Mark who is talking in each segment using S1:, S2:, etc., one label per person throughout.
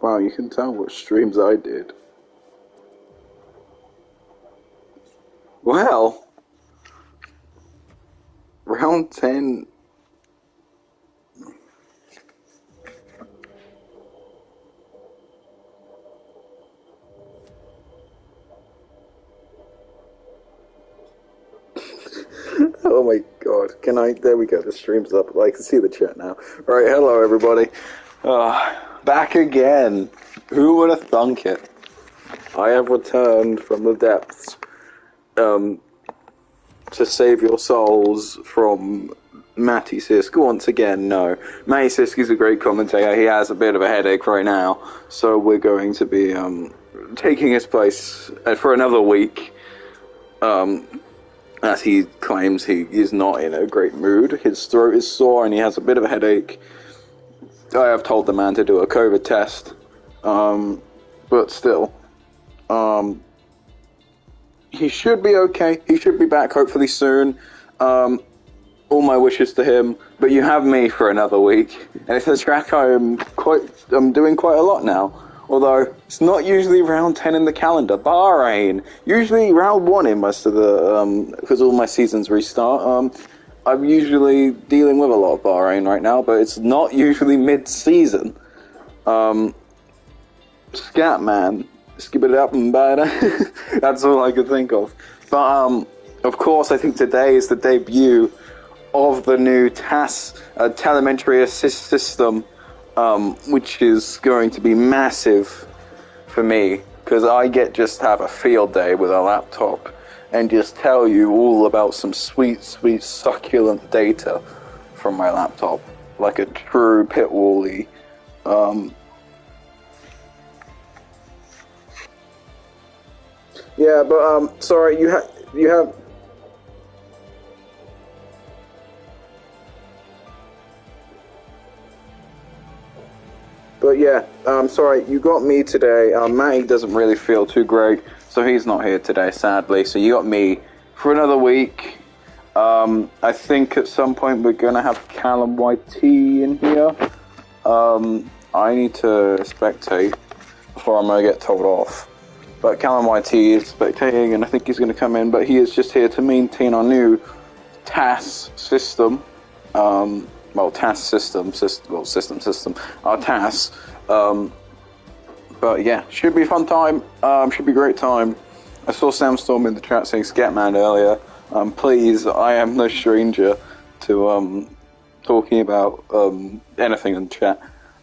S1: Wow, you can tell what streams I did. Well, round 10. Oh my god. Can I? There we go. The stream's up. I can see the chat now. Alright, hello everybody. Back again. Who would have thunk it? I have returned from the depths to save your souls from Matty Sisk once again. No, Matty Sisk is a great commentator. He has a bit of a headache right now, so we're going to be taking his place for another week. As he claims he is not in a great mood. His throat is sore and he has a bit of a headache. I have told the man to do a COVID test, but still, he should be okay. He should be back hopefully soon. All my wishes to him. But you have me for another week, and it's a track I'm doing quite a lot now. Although it's not usually round 10 in the calendar. Bahrain, usually round 1 in most of the because all my seasons restart. I'm usually dealing with a lot of Bahrain right now, but it's not usually mid-season. Scatman, skip it up and better. That's all I could think of. But of course, I think today is the debut of the new TAS telemetry assist system, which is going to be massive for me because I get just have a field day with a laptop and just tell you all about some sweet, sweet, succulent data from my laptop, like a true Pitwally. Yeah, but sorry, you have. But yeah, sorry, you got me today. Matty doesn't really feel too great, so he's not here today, sadly. So you got me for another week. I think at some point we're gonna have Callum YT in here. I need to spectate before I'm gonna get told off. But Callum YT is spectating, and I think he's gonna come in. But he is just here to maintain our new TAS system. TAS system, our TAS. But yeah, should be a fun time. Should be a great time. I saw Sam Storm in the chat saying Scatman earlier. Please, I am no stranger to talking about anything in the chat.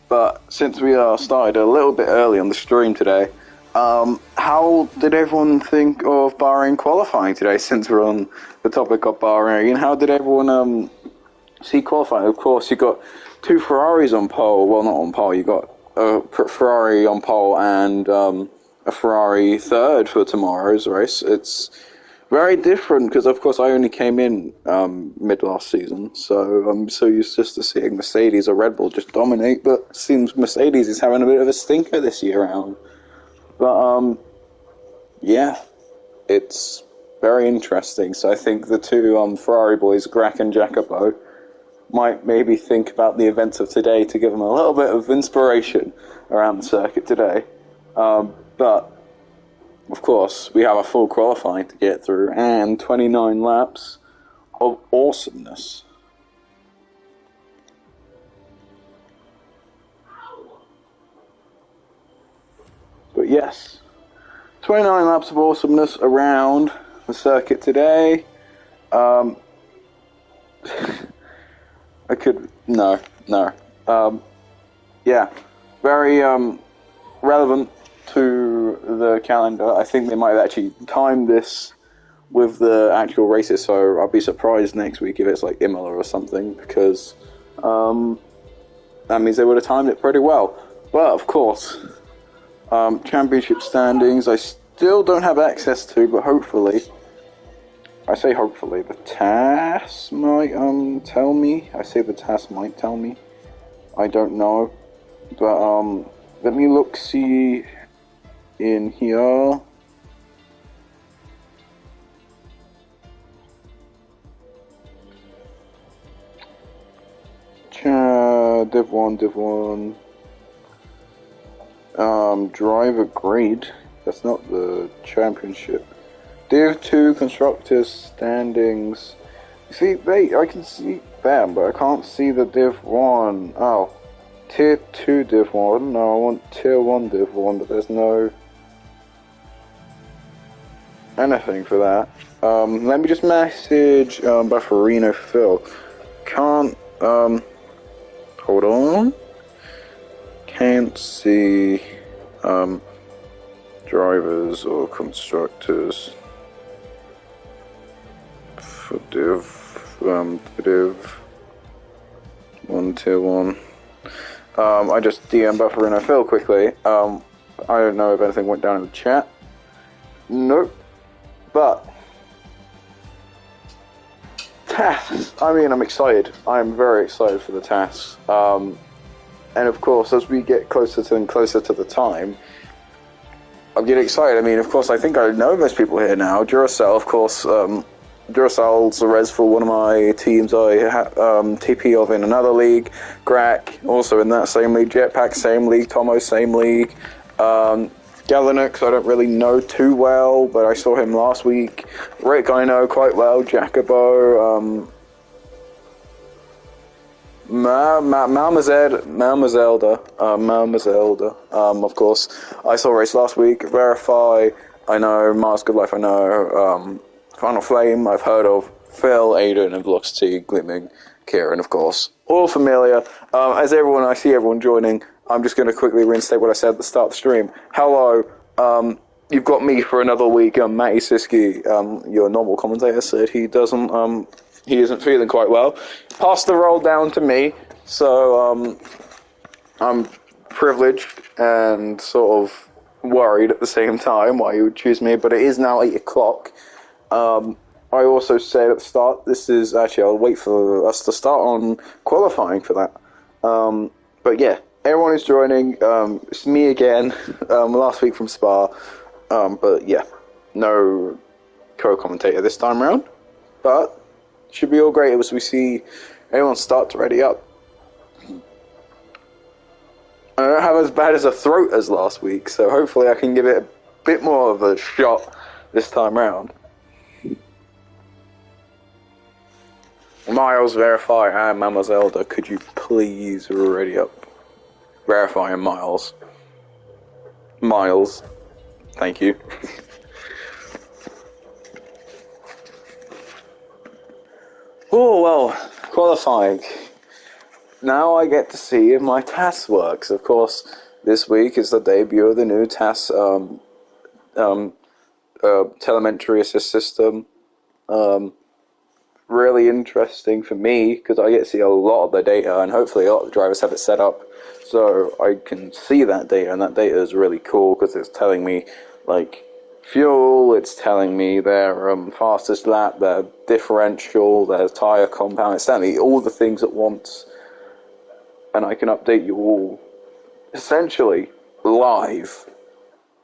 S1: But since we started a little bit early on the stream today, how did everyone think of Bahrain qualifying today? Since we're on the topic of Bahrain, how did everyone see qualifying? Of course, you got two Ferraris on pole. Well, not on pole. You got a Ferrari on pole and a Ferrari third for tomorrow's race. It's very different because, of course, I only came in mid last season, so I'm so used just to seeing Mercedes or Red Bull just dominate. But it seems Mercedes is having a bit of a stinker this year round. But yeah, it's very interesting. So I think the two Ferrari boys, Grach and Jacopo, might maybe think about the events of today to give them a little bit of inspiration around the circuit today. But, of course, we have a full qualifying to get through and 29 laps of awesomeness. But yes, 29 laps of awesomeness around the circuit today. I could... No. Yeah, very relevant to the calendar. I think they might have actually timed this with the actual races, so I'll be surprised next week if it's like Imola or something, because that means they would have timed it pretty well. But, of course, championship standings I still don't have access to, but hopefully... I say hopefully, the TAS might tell me. I say the TAS might tell me. I don't know. But let me look, see in here. Div 1, Div 1. Driver grade. That's not the championship. Div 2 constructors standings. You see, I can see them, but I can't see the Div 1. Oh, Tier 2 Div 1. No, I want Tier 1 Div 1, but there's no anything for that. Let me just message Bahrain Phil. Can't, hold on. Can't see drivers or constructors for Div 1 Tier 1. I just DM Bahrain Phil quickly. I don't know if anything went down in the chat. Nope. But tasks. I mean, I'm excited. I'm very excited for the tasks. And of course, as we get closer to the time, I'm getting excited. I mean, of course, I think I know most people here now. Duracell, of course. Duracell's a res for one of my teams. I have TP of in another league. Grack, also in that same league. Jetpack, same league. Tomo, same league. Galenux, I don't really know too well, but I saw him last week. Rick, I know quite well. Jacobo, Malmazelda, of course. I saw a race last week. Verify, I know. Mars Good Life, I know. Final Flame, I've heard of. Phil, Aiden, and Velocity, Glimming, Kieran, of course. All familiar. I see everyone joining. I'm just going to quickly reinstate what I said at the start of the stream. Hello, you've got me for another week. Matty Siski, your normal commentator, said he isn't feeling quite well. Passed the role down to me, so I'm privileged and sort of worried at the same time why you would choose me, but it is now 8 o'clock. I also said at the start, I'll wait for us to start on qualifying for that. But yeah, everyone is joining. It's me again, last week from Spa. But yeah, no co-commentator this time around. But should be all great as we see everyone start to ready up. I don't have as bad as a throat as last week, so hopefully I can give it a bit more of a shot this time round. Miles, Verify, and Mama Zelda, could you please ready up? Verify and Miles. Miles, thank you. Oh, well, qualifying. Now I get to see if my TAS works. Of course, this week is the debut of the new TAS telemetry assist system. Really interesting for me because I get to see a lot of the data, and hopefully a lot of the drivers have it set up so I can see that data, and that data is really cool because it's telling me like fuel, it's telling me their fastest lap, their differential, their tyre compound. It's telling me all the things at once, and I can update you all essentially live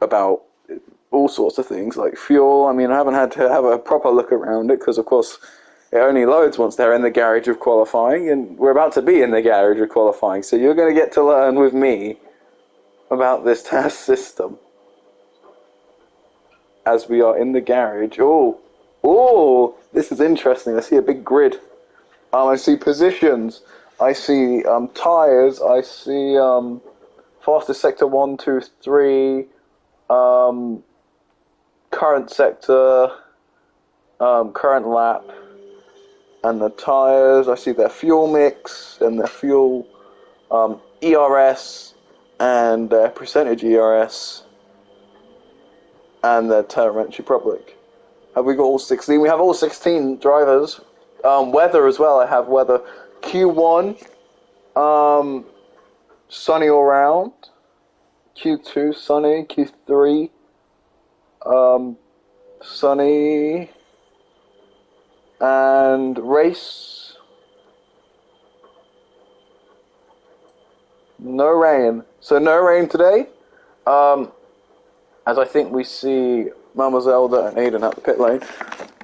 S1: about all sorts of things like fuel. I mean, I haven't had to have a proper look around it because, of course, it only loads once they're in the garage of qualifying, and we're about to be in the garage of qualifying, so you're going to get to learn with me about this TAS system as we are in the garage. Oh, this is interesting. I see a big grid. I see positions. I see tyres. I see fastest sector 1, 2, 3. Current sector. Current lap. And the tyres. I see their fuel mix and their fuel ERS and their percentage ERS and their telemetry public. Have we got all 16? We have all 16 drivers. Weather as well. I have weather. Q1, sunny all round. Q2, sunny. Q3, sunny. And race, no rain. So no rain today. As I think we see Mama Zelda and Aiden at the pit lane.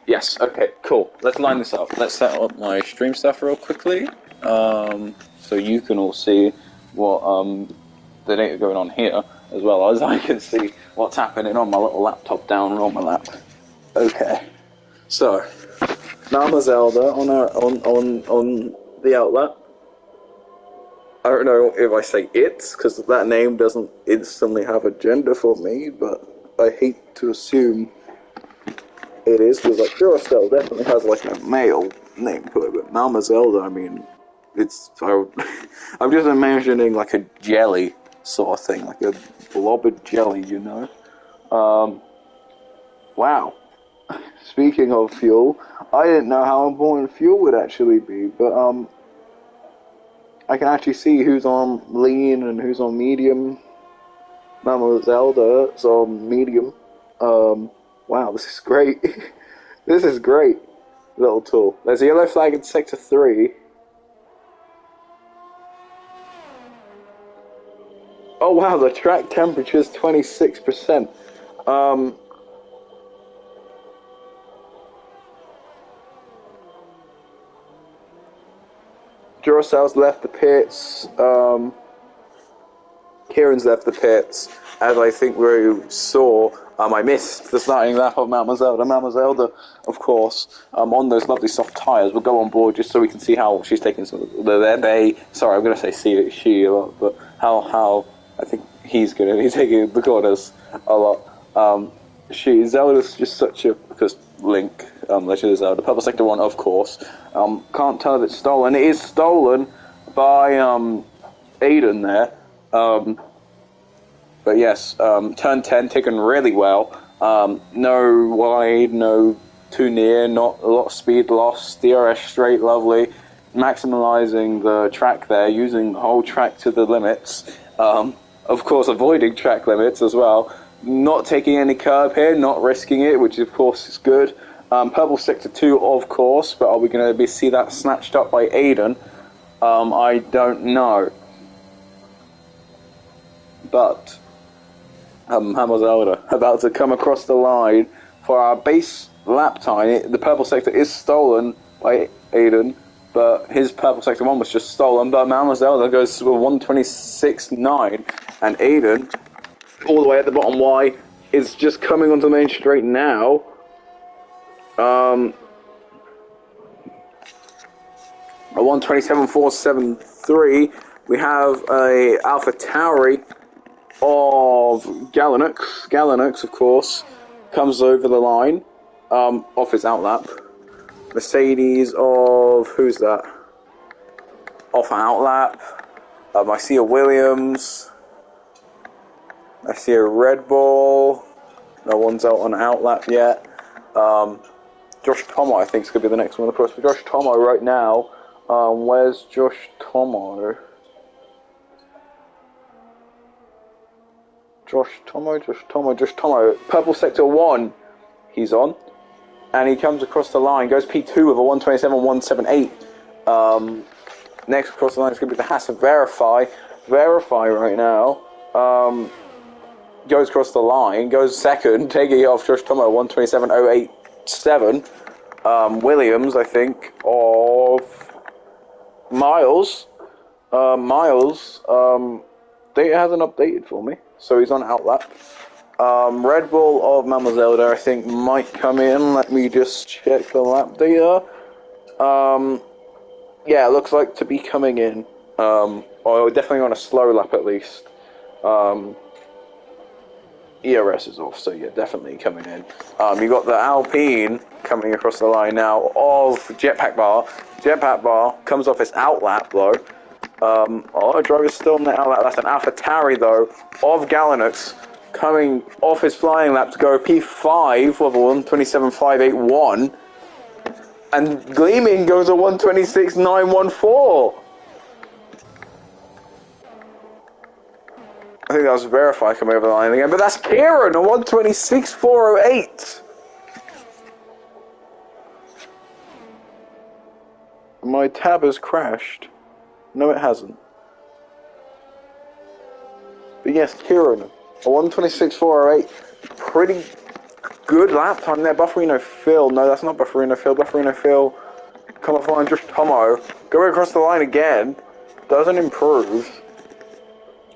S1: Yes, okay, cool. Let's line this up. Let's set up my stream stuff real quickly. So you can all see what the data going on here, as well as I can see what's happening on my little laptop down on my lap. Okay. So Mama Zelda on the outlet. I don't know if I say it's, because that name doesn't instantly have a gender for me, but I hate to assume it is, because like Duracell definitely has like a male name to it, but Mama Zelda, I mean, I'm just imagining like a jelly sort of thing, like a blob of jelly, you know? Wow. Speaking of fuel, I didn't know how important fuel would actually be, but I can actually see who's on lean and who's on medium. Mama Zelda's on medium. Wow, this is great. This is great. Little tool. There's a yellow flag in sector 3. Oh wow, the track temperature is 26%. Duracell's left the pits. Kieran's left the pits, as I think we saw. I missed the starting lap of Mama Zelda. Mama Zelda, of course, on those lovely soft tyres. We'll go on board just so we can see how she's taking some of the sorry, I'm going to say she a lot, but how I think he's going to be taking the corners a lot. Zelda's just such a, because Link, Legend of Zelda, Purple Sector 1, of course. Can't tell if it's stolen. It is stolen by Aiden there. But yes, turn 10 taken really well. No wide, no too near, not a lot of speed loss. DRS straight, lovely. Maximalizing the track there, using the whole track to the limits. Of course, avoiding track limits as well. Not taking any curb here, not risking it, which of course is good. Purple Sector 2, of course, but are we going to see that snatched up by Aiden? I don't know. But Mama Zelda about to come across the line for our base lap time. The Purple Sector is stolen by Aiden, but his Purple Sector 1 was just stolen. But Mama Zelda goes to a 126.9, and Aiden, all the way at the bottom Y, is just coming onto the main straight now. A 127.473. We have a Alpha Tauri of Galanux, of course, comes over the line, off his outlap. Mercedes of, who's that? Off an outlap. I see a Williams. I see a Red Bull. No one's out on outlap yet. Josh Tomo, I think, is going to be the next one, of course. But Josh Tomo right now, where's Josh Tomo? Josh Tomo. Purple Sector 1, he's on. And he comes across the line, goes P2 with a 127.178. Next across the line is going to be the Haas Verify. Verify right now. Goes across the line, goes second, taking it off Josh Tomo, 127.087. Williams, I think, of Miles. Data hasn't updated for me, so he's on outlap. Red Bull of Mama Zelda, I think, might come in. Let me just check the lap data. Yeah, it looks like to be coming in. Or definitely on a slow lap at least. ERS is off, so yeah, definitely coming in. You got the Alpine coming across the line now of Jetpack Bar. Jetpack Bar comes off his outlap though. Our driver's still on the outlap. That's an Alpha Tauri though of Galanux coming off his flying lap to go P5 with a 127.581. And Gleaming goes a 126.914. I think that was Verify coming over the line again, but that's Kieran, a 126.408. My tab has crashed. No, it hasn't. But yes, Kieran, a 126.408. Good lap time there. Bufferino Phil. No, that's not Bufferino Phil. Bufferino Phil. Come off the line. Just Tomo. Going across the line again. Doesn't improve.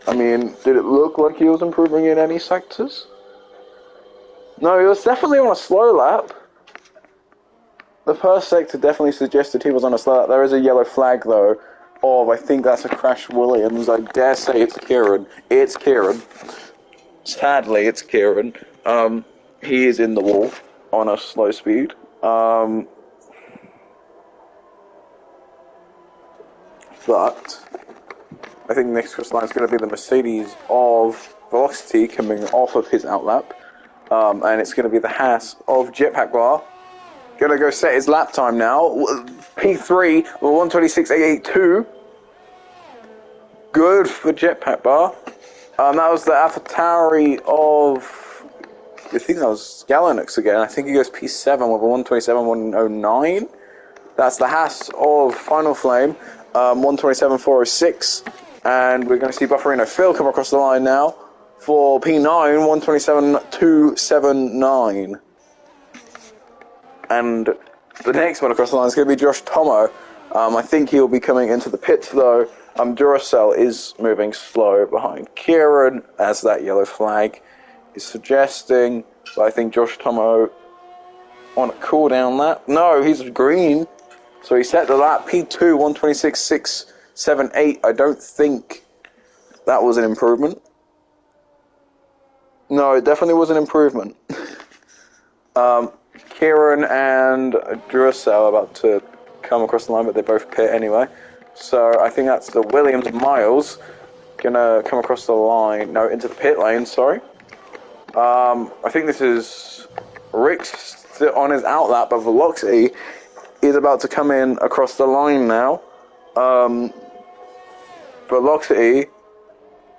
S1: I mean, did it look like he was improving in any sectors? No, he was definitely on a slow lap. The first sector definitely suggested he was on a slow lap. There is a yellow flag, though, of, I think that's a Crash Williams. I dare say it's Kieran. It's Kieran. Sadly, it's Kieran. He is in the wall on a slow speed. But I think next cross line is going to be the Mercedes of Velocity coming off of his outlap. And it's going to be the Haas of Jetpack Bar. Going to go set his lap time now. P3 with 1:26.882. Good for Jetpack Bar. That was the AlphaTauri of, I think that was Galanux again. I think he goes P7 with a 1:27.109. That's the Haas of Final Flame, 1:27.406. And we're going to see Bufferino Phil come across the line now for P9, 1:27.279. And the next one across the line is going to be Josh Tomo. I think he'll be coming into the pits, though. Duracell is moving slow behind Kieran, as that yellow flag is suggesting. But I think Josh Tomo on a cool-down lap. No, he's green. So he set the lap P2, 1:26.678. I don't think that was an improvement. No, it definitely was an improvement. Kieran and Duracell are about to come across the line, but they both pit anyway. So I think that's the Williams Miles gonna come across the line. No, into the pit lane, sorry. I think this is Rick's on his outlap, but Velocity is about to come in across the line now. Velocity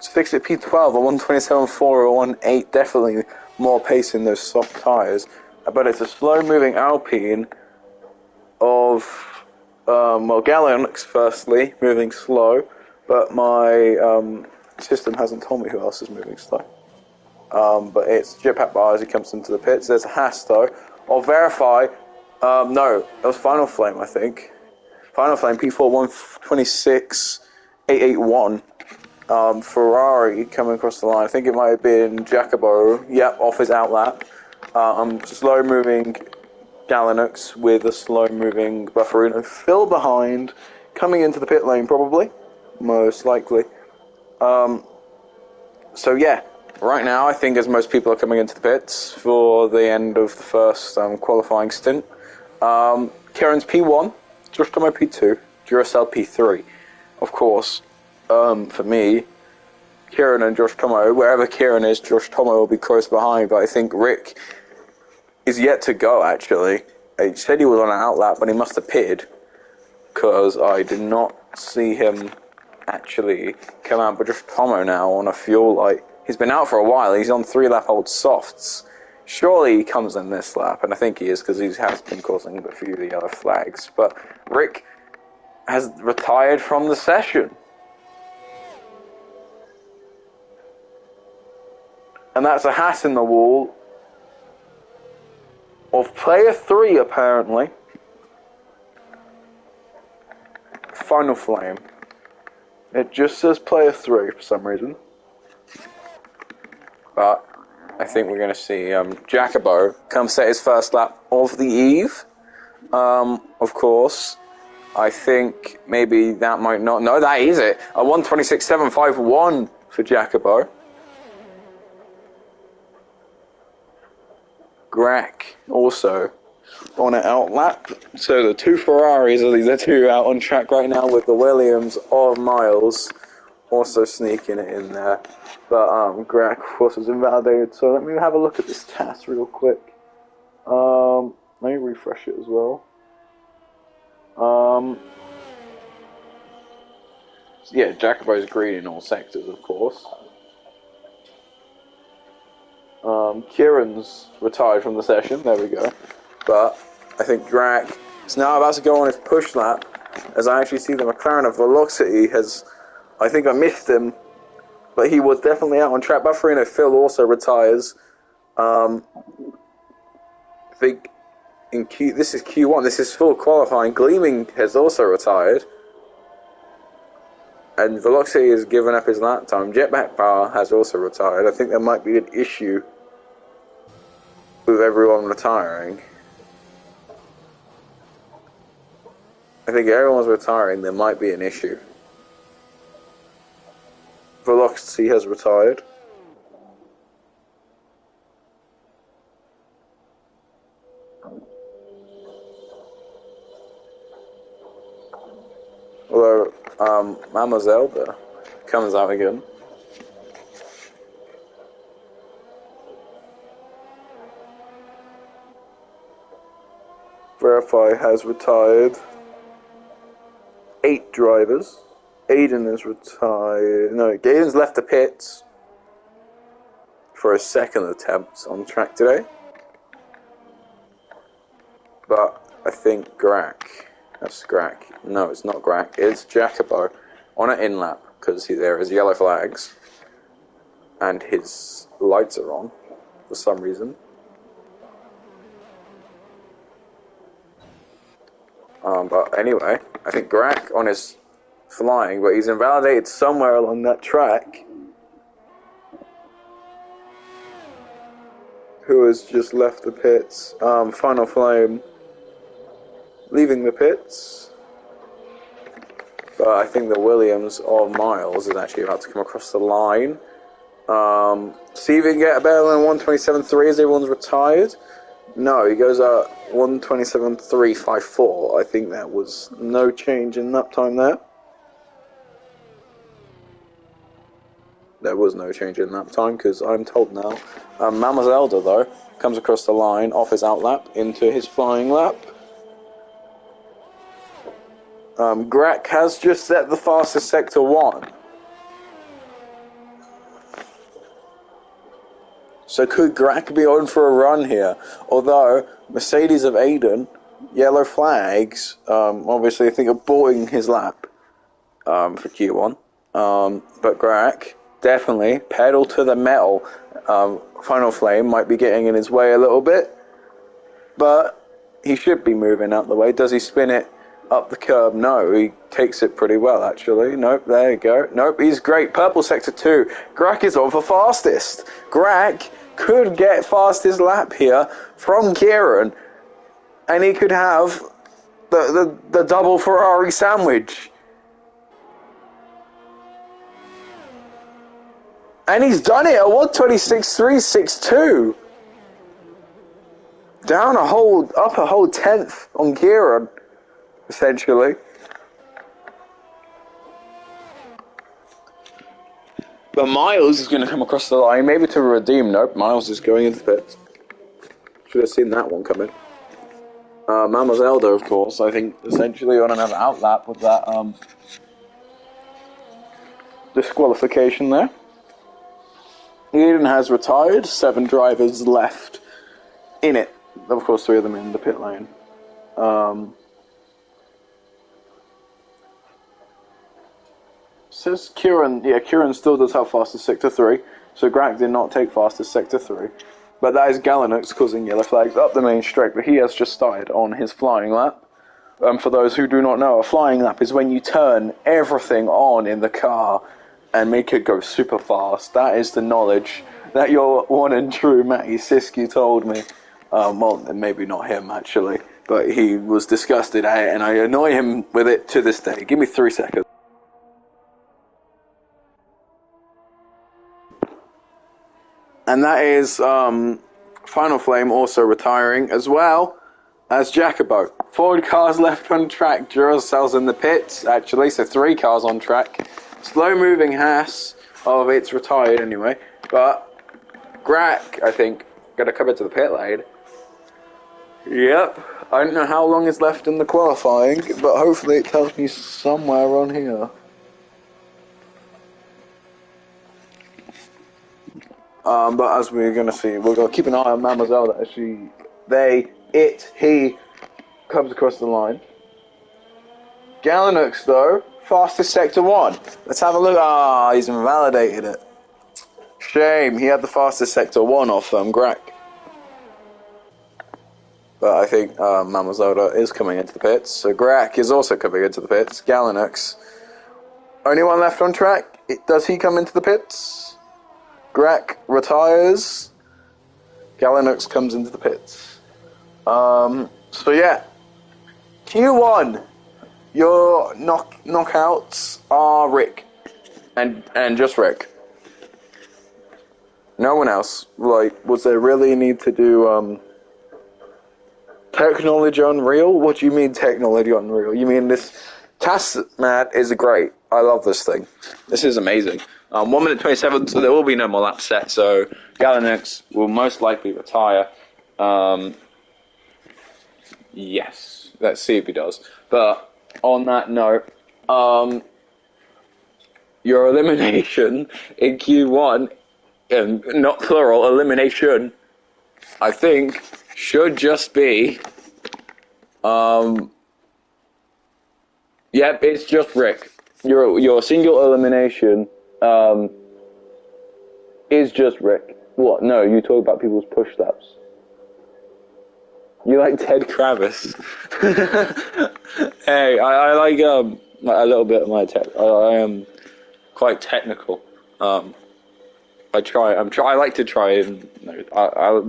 S1: fixed at P12 or 1:27.4 or 1:8, definitely more pace in those soft tyres. But it's a slow-moving Alpine of, Galanux, firstly, moving slow. But my system hasn't told me who else is moving slow. But it's Jetpack Bar as he comes into the pits. There's a Haas, though. I'll verify. No, it was Final Flame, I think. Final Flame, P4, 1:26.881. Ferrari coming across the line. I think it might have been Jacobo. Yep, off his outlap. Slow-moving Galanux with a slow-moving Bufferino. Phil behind, coming into the pit lane probably, most likely. So yeah, right now I think as most people are coming into the pits for the end of the first qualifying stint. Kieran's P1, Josh Tomo P2, Duracell P3. Of course, for me, Kieran and Josh Tomo, wherever Kieran is, Josh Tomo will be close behind, but I think Rick is yet to go, actually. He said he was on an outlap, but he must have pitted, because I did not see him actually come out. But Josh Tomo now on a fuel light. He's been out for a while. He's on 3-lap-old softs. Surely he comes in this lap, and I think he is, because he has been causing a few of the other flags. But Rick has retired from the session. And that's a Haas in the wall of player 3, apparently. Final Flame. It just says player 3 for some reason. But I think we're going to see Jacobo come set his first lap of the eve. Of course. I think maybe that might not... No, that is it. A 1:26.751 for Jacobo. Grach also on an outlap. So the two Ferraris, these are two out on track right now with the Williams of Miles also sneaking it in there. But Grach, of course, was invalidated. So let me have a look at this task real quick. Let me refresh it as well. Yeah, Jacobo's green in all sectors, of course. Kieran's retired from the session, there we go. But I think Grach is now about to go on his push lap, as I actually see the McLaren of Velocity has, I think I missed him, but he was definitely out on track. Bufferino Phil also retires. think this is Q1. This is full qualifying. Gleaming has also retired. And Velocity has given up his lap time. Jetpack Power has also retired. I think there might be an issue with everyone retiring. I think everyone's retiring. There might be an issue. Velocity has retired. Although, Mama Zelda comes out again. Verify has retired. 8 drivers. Aiden is retired. No, Gaiden's left the pits for a second attempt on track today. But I think that's Grack. No, it's not Grack. It's Jacobo on an in-lap because there is yellow flags and his lights are on for some reason. But anyway, I think Grack on his flying, but he's invalidated somewhere along that track. Who has just left the pits? Final Flame leaving the pits. But I think the Williams or Miles is actually about to come across the line. See if he can get better than 127.3 as everyone's retired. No, he goes at 127.354. I think that was no change in lap time there. There was no change in lap time because I'm told now. Mama Zelda, though, comes across the line off his outlap into his flying lap. Grack has just set the fastest Sector 1. So could Grack be on for a run here? Although, Mercedes of Aiden, yellow flags, obviously I think aborting his lap for Q1. But Grack, definitely, pedal to the metal. Final Flame might be getting in his way a little bit. But he should be moving out the way. Does he spin it up the curb? No, he takes it pretty well, actually. Nope, there you go. Nope, he's great. Purple Sector 2. Grack is on for fastest. Grack could get fastest lap here from Kieran, and he could have the double Ferrari sandwich. And he's done it at 126.362. Down up a whole tenth on Kieran, essentially. But Miles is going to come across the line, maybe to redeem. Nope, Miles is going into the pits. Should have seen that one coming. Mama Zelda, of course, I think, essentially on another outlap with that disqualification there. Eden has retired, 7 drivers left in it. Of course, 3 of them in the pit lane. Says Kieran, Kieran still does have fastest Sector 3, so Grack did not take fastest Sector 3. But that is Galanux causing yellow flags up the main straight, but he has just started on his flying lap. For those who do not know, a flying lap is when you turn everything on in the car and make it go super fast. That is the knowledge that your one and true Matty Siskey told me. Well, maybe not him, actually, but he was disgusted at it, and I annoy him with it to this day. Give me 3 seconds. And that is Final Flame also retiring, as well as Jacobo. 4 cars left on track. Duracell's in the pits, actually, so 3 cars on track. Slow-moving Haas. Oh, it's retired anyway. But Grack, I think, going to come into the pit lane. Yep. I don't know how long is left in the qualifying, but hopefully it tells me somewhere on here. But as we're going to see, we're going to keep an eye on Mademoiselle as he comes across the line. Galanux, though, fastest Sector 1. Let's have a look. He's invalidated it. Shame, he had the fastest Sector 1 off Grack. But I think Mamazoda is coming into the pits. So Grak is also coming into the pits. Galanux, only one left on track. Does he come into the pits? Grak retires. Galanux comes into the pits. So yeah, Q1, your knockouts are Rick, and just Rick. No one else. Like, was there really a need to do technology Unreal? What do you mean technology Unreal? You mean this task mat is great. I love this thing. This is amazing. 1 minute 27, so there will be no more lap set, so Galanix will most likely retire. Yes, let's see if he does. But on that note, your elimination in Q1, and not plural, elimination, I think, should just be, yep, it's just Rick. Your single elimination, is just Rick. What? No, you talk about people's push laps. You like Ted Kravis. Hey, I like a little bit of my tech. I am quite technical. I like to try and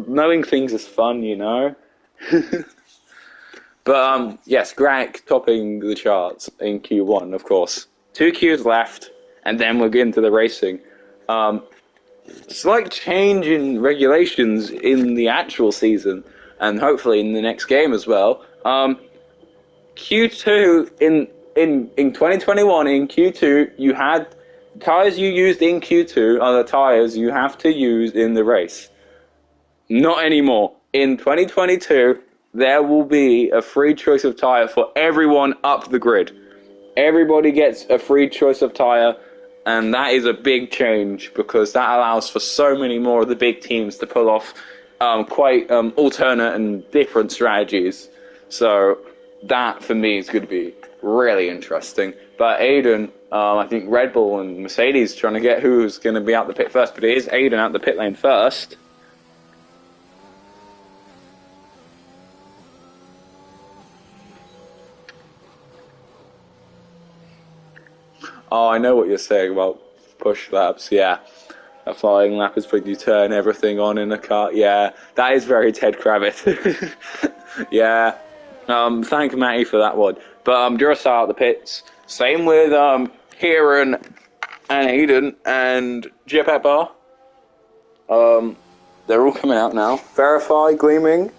S1: knowing things is fun, you know. But yes, Grak topping the charts in Q1, of course. 2 Qs left, and then we'll get into the racing. Slight change in regulations in the actual season, and hopefully in the next game as well. Q2 in 2021 in Q2, you had tires you used in Q2 are the tires you have to use in the race. Not anymore. In 2022, there will be a free choice of tire for everyone up the grid. Everybody gets a free choice of tire, and that is a big change because that allows for so many more of the big teams to pull off quite alternate and different strategies. So that, for me, is going to be really interesting. But Aiden, I think Red Bull and Mercedes trying to get who's going to be out the pit first, but it is Aiden out the pit lane first. Oh, I know what you're saying about push laps, yeah. A flying lap is when you turn everything on in a car. Yeah, that is very Ted Kravitz. Yeah. Thank Matty for that one. But Duracell out the pits. Same with Kieran and Aiden and Jetpack Bar. They're all coming out now. Verify, Gleaming.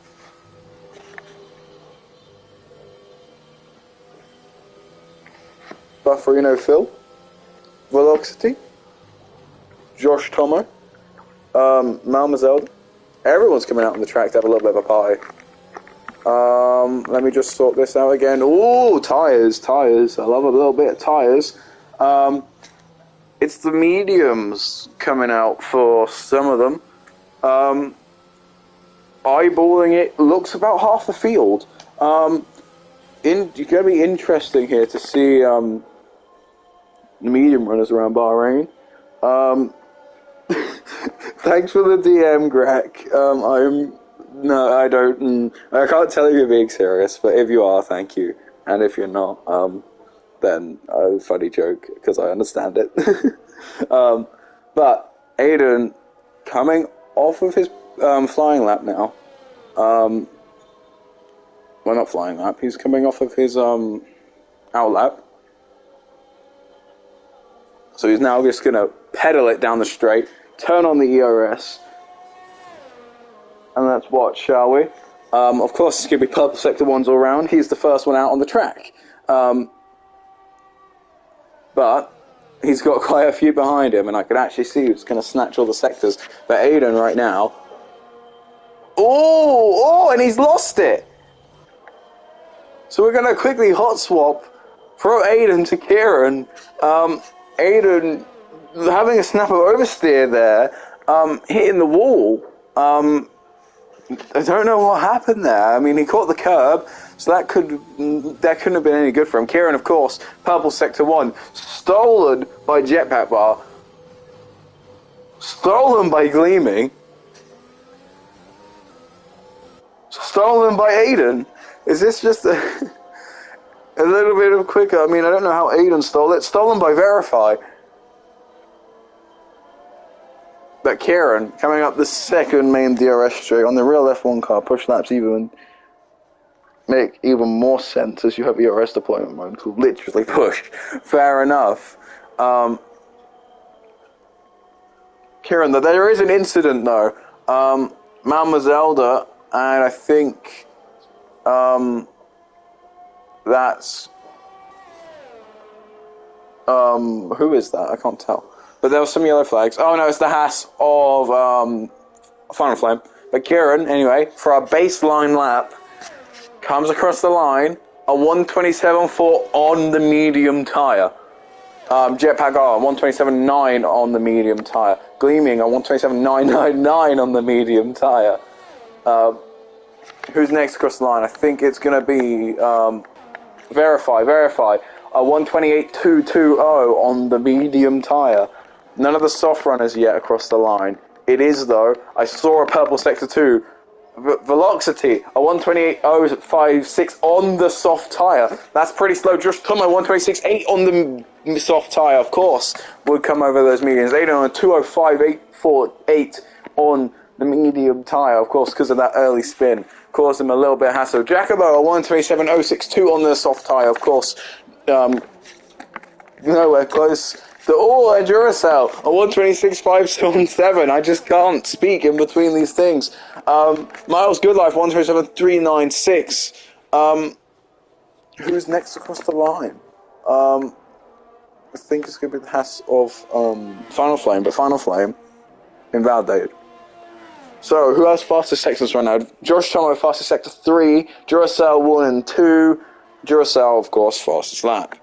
S1: Bufferino Phil. Velocity. Josh Tomo. Malmazelda. Everyone's coming out on the track to have a little bit of a party. Let me just sort this out again. Ooh, tires. I love a little bit of tires. It's the mediums coming out for some of them. Eyeballing it, looks about half the field. It's going to be interesting here to see the medium runners around Bahrain. Thanks for the DM, Greg. I can't tell if you're being serious, but if you are, thank you. And if you're not, then funny joke, because I understand it. But Aiden, coming off of his flying lap now, well, not flying lap, he's coming off of his out lap. So he's now just going to pedal it down the straight, turn on the ERS, and let's watch, shall we? Of course, it's going to be purple sector ones all round. He's the first one out on the track. But he's got quite a few behind him, and I can actually see who's going to snatch all the sectors. But Aiden right now... Oh, and he's lost it! So we're going to quickly hot swap from Aiden to Kieran. Aiden having a snap of oversteer there, hitting the wall. I don't know what happened there. I mean, he caught the curb, so that couldn't have been any good for him. Kieran, of course, purple sector 1, stolen by Jetpack Bar, stolen by Gleaming. Stolen by Aiden. Is this just a little bit of quicker? I mean, I don't know how Aiden stole it. Stolen by Verify. But Kieran, coming up the second main DRS straight on the real F1 car, push laps even make even more sense as you have ERS deployment mode to literally push. Fair enough. Kieran, there is an incident though. Mama Zelda, and I think that's who is that? I can't tell. But there was some yellow flags. Oh no, it's the Haas of Final Flame. But Kieran, anyway, for our baseline lap, comes across the line a 127.4 on the medium tyre. Jetpack R 127.9 on the medium tyre. Gleaming a 127.999 on the medium tyre. Who's next across the line? I think it's going to be Verify. A 128.220 on the medium tyre. None of the soft runners yet across the line. It is though. I saw a purple sector 2. Velocity, a 128.056 on the soft tyre. That's pretty slow. Just come on, 126.8 on the soft tyre, of course, would come over those mediums. Aiden on a 205.848 on the medium tyre, of course, because of that early spin. Caused him a little bit of hassle. Jacobo, a 127.062 on the soft tyre, of course. Nowhere close. And Duracell, a 126.577. I just can't speak in between these things. Miles Goodlife, 127.396. Who's next across the line? I think it's going to be the Haas of Final Flame, but Final Flame invalidated. So, who has fastest sectors right now? Josh Tomo, fastest sector 3. Duracell 1 and 2. Duracell, of course, fastest lap.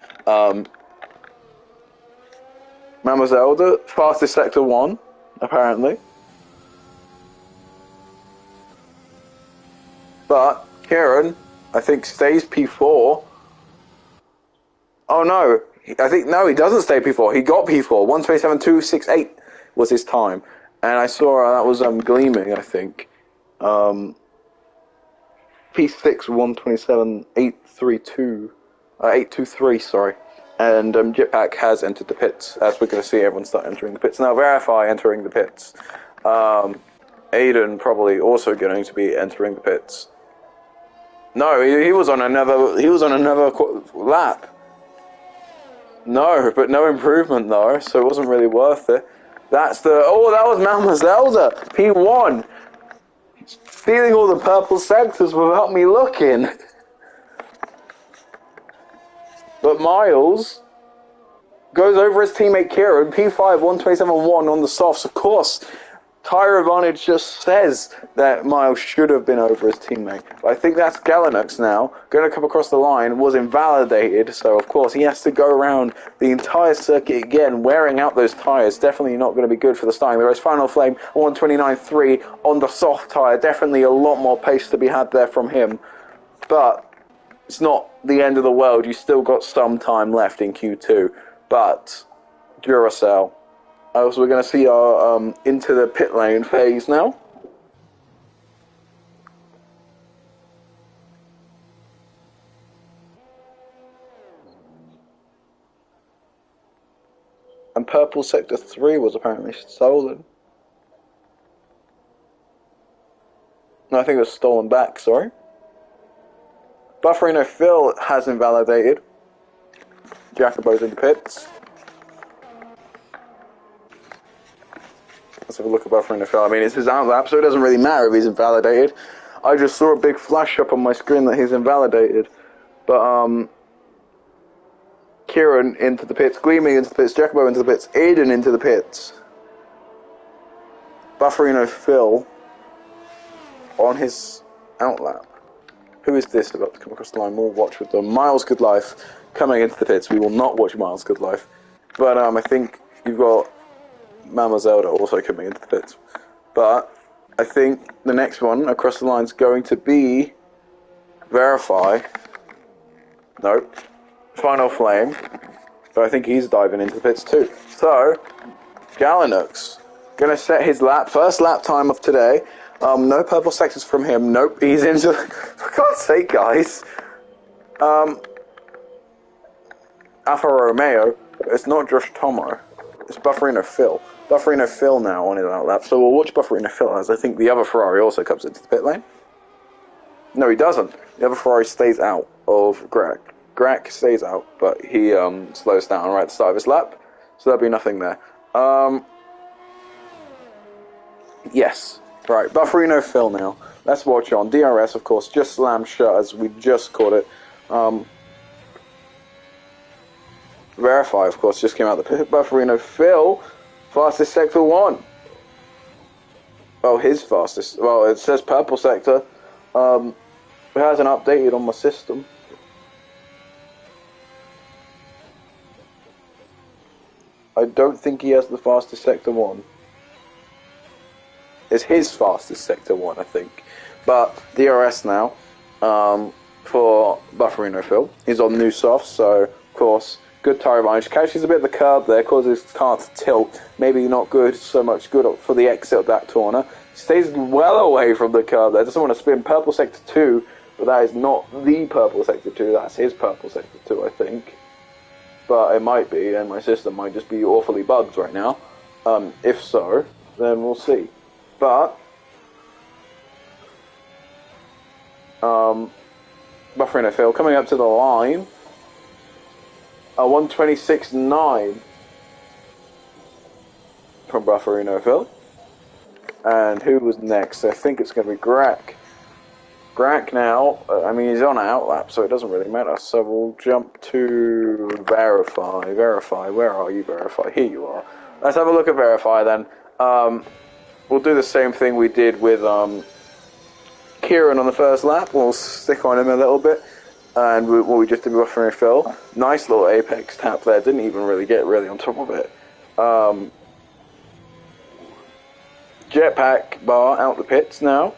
S1: Mama Zelda, fastest sector 1, apparently. But Kieran, I think, stays P4. Oh no, he doesn't stay P4. He got P4. 127.268 was his time. And I saw that was Gleaming, I think. P6, 127.832. 823, sorry. And Jetpack has entered the pits. As we're going to see, everyone start entering the pits. Now, Verify entering the pits. Aiden probably also going to be entering the pits. No, he was on another lap. No, but no improvement though, so it wasn't really worth it. That was Mama Zelda, P1. Stealing all the purple sectors without me looking. But Miles goes over his teammate Kieran, P5, 127.1 on the softs. Of course, Tyre Advantage just says that Miles should have been over his teammate. But I think that's Galanux now, going to come across the line, was invalidated, so of course he has to go around the entire circuit again, wearing out those tyres. Definitely not going to be good for the starting. There is Final Flame, 129.3 on the soft tyre. Definitely a lot more pace to be had there from him. But it's not the end of the world. You still got some time left in Q2. But Duracell. So we're going to see our into the pit lane phase now. And purple sector 3 was apparently stolen. No, I think it was stolen back, sorry. Bahrain Phil has invalidated. Jacobo's in the pits. Let's have a look at Bahrain Phil. I mean, it's his out lap, so it doesn't really matter if he's invalidated. I just saw a big flash up on my screen that he's invalidated. But, Kieran into the pits, Gleaming into the pits, Jacobo into the pits, Aiden into the pits. Bahrain Phil on his out lap. Who is this about to come across the line? We'll watch with them. Miles Goodlife coming into the pits. We will not watch Miles Goodlife. But I think you've got Mama Zelda also coming into the pits. But I think the next one across the line is going to be Verify. Nope. Final Flame. But I think he's diving into the pits too. So, Galanux going to set his first lap time of today. No purple sectors from him. Nope, he's into... For God's sake, guys. Alfa Romeo, it's not Josh Tomo. It's Bufferino Phil. Bufferino Phil now on his outlap, so we'll watch Bufferino Phil as I think the other Ferrari also comes into the pit lane. No, he doesn't. The other Ferrari stays out of Greg. Greg stays out, but he slows down right at the start of his lap, so there'll be nothing there. Yes. Right, Bufferino Phil now. Let's watch on. DRS, of course, just slammed shut as we just caught it. Verify, of course, just came out the pit. Bufferino Phil, fastest sector 1. Oh, his fastest. Well, it says purple sector. It hasn't updated on my system. I don't think he has the fastest sector 1. It's his fastest sector 1, I think. But DRS now for Bufferino Phil. He's on new softs, so of course, good tire advantage. Catches a bit of the curb there, causes his car to tilt. Maybe not good, so much good for the exit of that corner. Stays well away from the curb there. Doesn't want to spin purple sector 2, but that is not the purple sector 2. That's his purple sector 2, I think. But it might be, and my system might just be awfully bugged right now. If so, then we'll see. But Bufferino Phil coming up to the line. 126.9 from Bufferino Phil. And who was next? I think it's going to be Greg. Greg now, I mean, he's on an outlap, so it doesn't really matter. So we'll jump to Verify. Verify, where are you, Verify? Here you are. Let's have a look at Verify then. We'll do the same thing we did with Kieran on the first lap. We'll stick on him a little bit. And what we just did with Bufferino Phil. Nice little apex tap there. Didn't even really get on top of it. Jetpack bar out the pits now.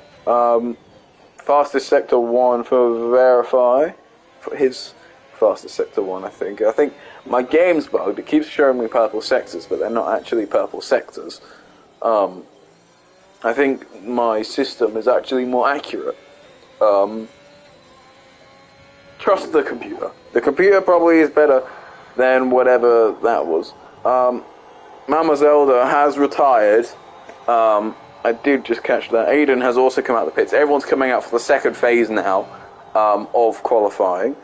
S1: Fastest sector 1 for Verify. For his fastest sector 1, I think. I think my game's bugged. It keeps showing me purple sectors, but they're not actually purple sectors. I think my system is actually more accurate. Trust the computer. The computer probably is better than whatever that was. Mama Zelda has retired. I did just catch that. Aiden has also come out of the pits. Everyone's coming out for the second phase now of qualifying.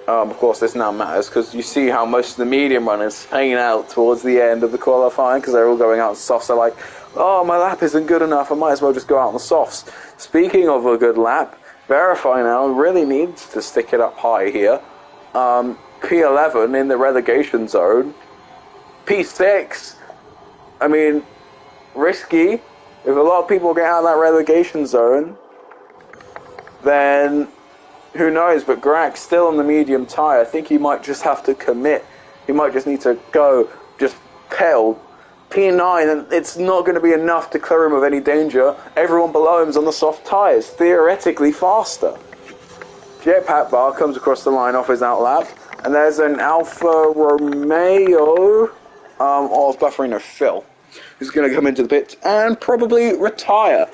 S1: Of course, this now matters because you see how most of the medium runners hang out towards the end of the qualifying because they're all going out on softs. They're like, oh, my lap isn't good enough. I might as well just go out on the softs. Speaking of a good lap, Verify now really needs to stick it up high here. P11 in the relegation zone. P6, I mean, risky. If a lot of people get out of that relegation zone, then who knows? But Greg's still on the medium tyre. I think he might just have to commit. He might just need to go, just pedal. P9, and it's not going to be enough to clear him of any danger. Everyone below him's on the soft tyres, theoretically faster. Jetpack bar comes across the line off his outlap, and there's an Alfa Romeo of Bufferino Phil, who's going to come into the pits and probably retire.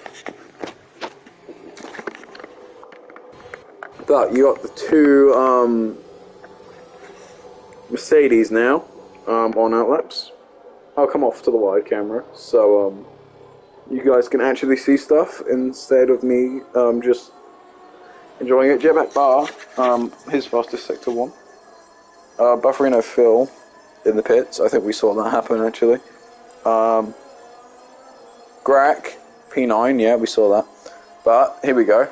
S1: But you got the two Mercedes now on outlets. I'll come off to the wide camera, so you guys can actually see stuff instead of me just enjoying it. Jetpack bar, his fastest sector 1. Bufferino Phil in the pits. I think we saw that happen actually. Greg, P9, yeah, we saw that. But here we go.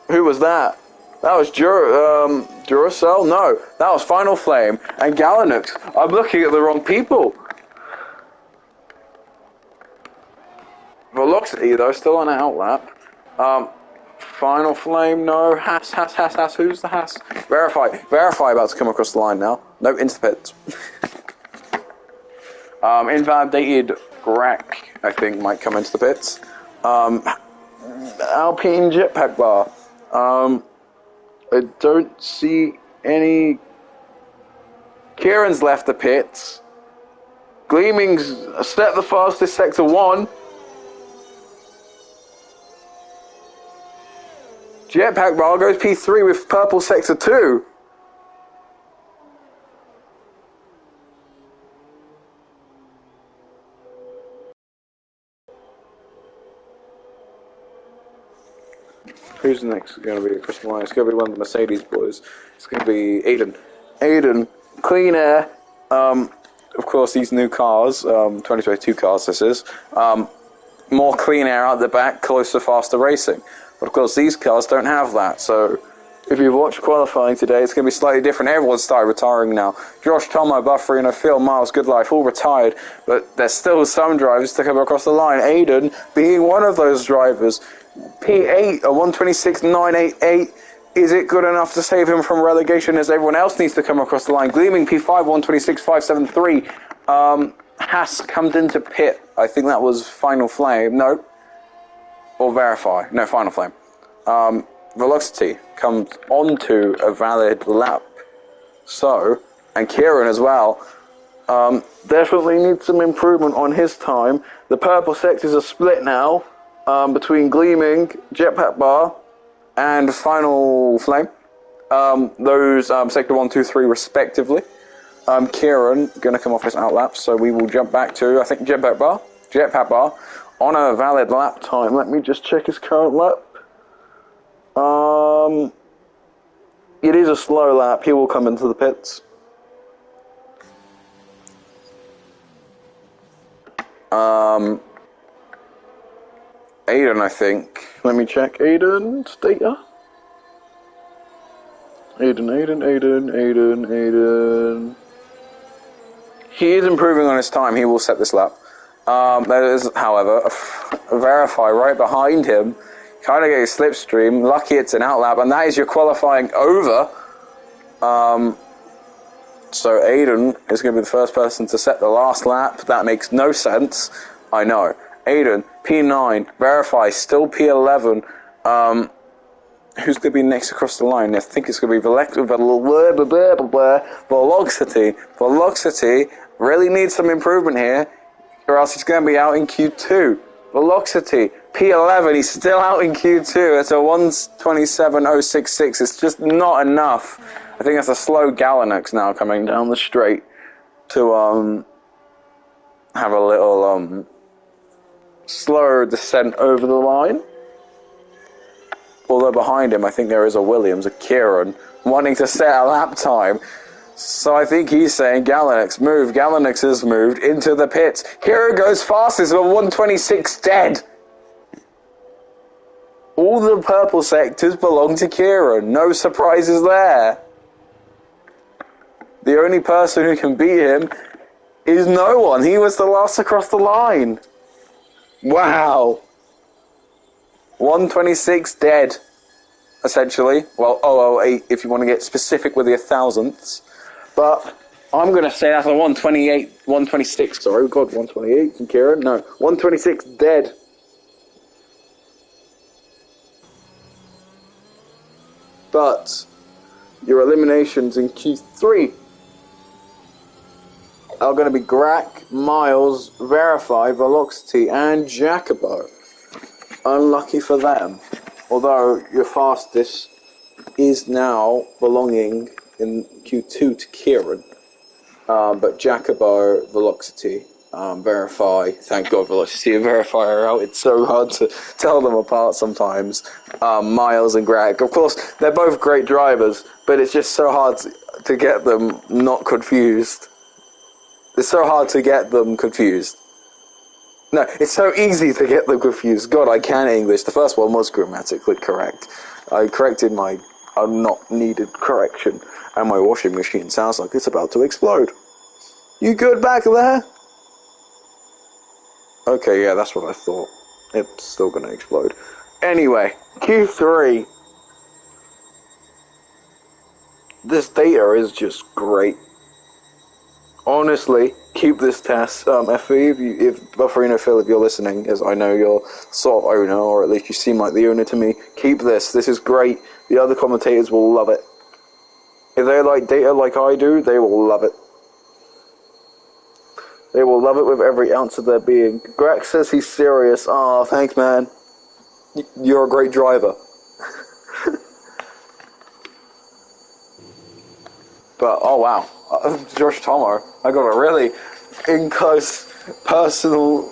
S1: Who was that? That was Duracell? No, that was Final Flame and Galanux. I'm looking at the wrong people. Velocity, though, still on an outlap. Final Flame, no. Haas. Who's the Haas? Verify about to come across the line now. No, into the pits. Invalidated Greg, I think, might come into the pits. Alpine Jetpack bar. I don't see any. Kieran's left the pits. Gleaming's set the fastest sector 1. Jetpack Bar goes P3 with purple sector 2. Who's next going to be across the line? It's going to be one of the Mercedes boys. It's going to be Aiden. Aiden, clean air. Of course, these new cars, 2022 cars this is, more clean air out the back, closer, faster racing. But of course, these cars don't have that. So if you watch qualifying today, it's going to be slightly different. Everyone's started retiring now. Josh, Tomo, Bahrain, Phil, Miles, Good Life, all retired. But there's still some drivers to come across the line. Aiden being one of those drivers. P8, a 126.988. Is it good enough to save him from relegation as everyone else needs to come across the line? Gleaming P5, 126.573. Haas comes into pit. I think that was Final Flame. No. Or Verify. No, Final Flame. Velocity comes onto a valid lap. So, and Kieran as well. Definitely needs some improvement on his time. The purple sectors are split now. Between Gleaming, Jetpack Bar, and Final Flame. Those sector 1, 2, 3 respectively. Kieran going to come off his outlap, so we will jump back to, I think, Jetpack Bar, on a valid lap time. Let me just check his current lap. It is a slow lap. He will come into the pits. Aiden, I think. Let me check Aiden's data. Aiden. He is improving on his time. He will set this lap. There is, however, a Verify right behind him. Kind of get a slipstream. Lucky it's an outlap, and that is your qualifying over. So Aiden is going to be the first person to set the last lap. That makes no sense. I know. Aiden, P9, Verify, still P11. Who's going to be next across the line? I think it's going to be Velocity. Velocity really needs some improvement here, or else he's going to be out in Q2. Velocity, P11, he's still out in Q2. It's a 127.066. It's just not enough. I think that's a slow Galanix now coming down the straight to have a little slow descent over the line. Although behind him, I think there is a Williams, a Kieran, wanting to set a lap time. So I think he's saying, Galanix, move. Galanix has moved into the pits. Kieran goes fastest with 126 dead. All the purple sectors belong to Kieran. No surprises there. The only person who can beat him is no one. He was the last across the line. Wow. 126 dead, essentially. Well, 008 if you want to get specific with your thousandths. But I'm going to say that's a 126, sorry. God, 128 from Kieran? No, 126 dead. But your eliminations in Q3 are going to be Grack, Miles, Verify, Velocity, and Jacobo. Unlucky for them. Although your fastest is now belonging in Q2 to Kieran. But Jacobo, Velocity, Verify, thank God Velocity and Verify are out. It's so hard to tell them apart sometimes. Miles and Greg. Of course, they're both great drivers, but it's just so hard to get them not confused. It's so hard to get them confused. No, it's so easy to get them confused. God, I can English. The first one was grammatically correct. I corrected my not needed correction, and my washing machine sounds like it's about to explode. You good back there? Okay, yeah, that's what I thought. It's still going to explode. Anyway, Q3. This data is just great. Honestly, keep this test. FE, if Bufferino Phil, if you're listening, as I know you're sort of owner, or at least you seem like the owner to me, keep this. This is great. The other commentators will love it. If they like data like I do, they will love it. They will love it with every ounce of their being. Greg says he's serious. Oh, thanks, man. You're a great driver. But, oh wow, Josh Tomo, I got a really in-close personal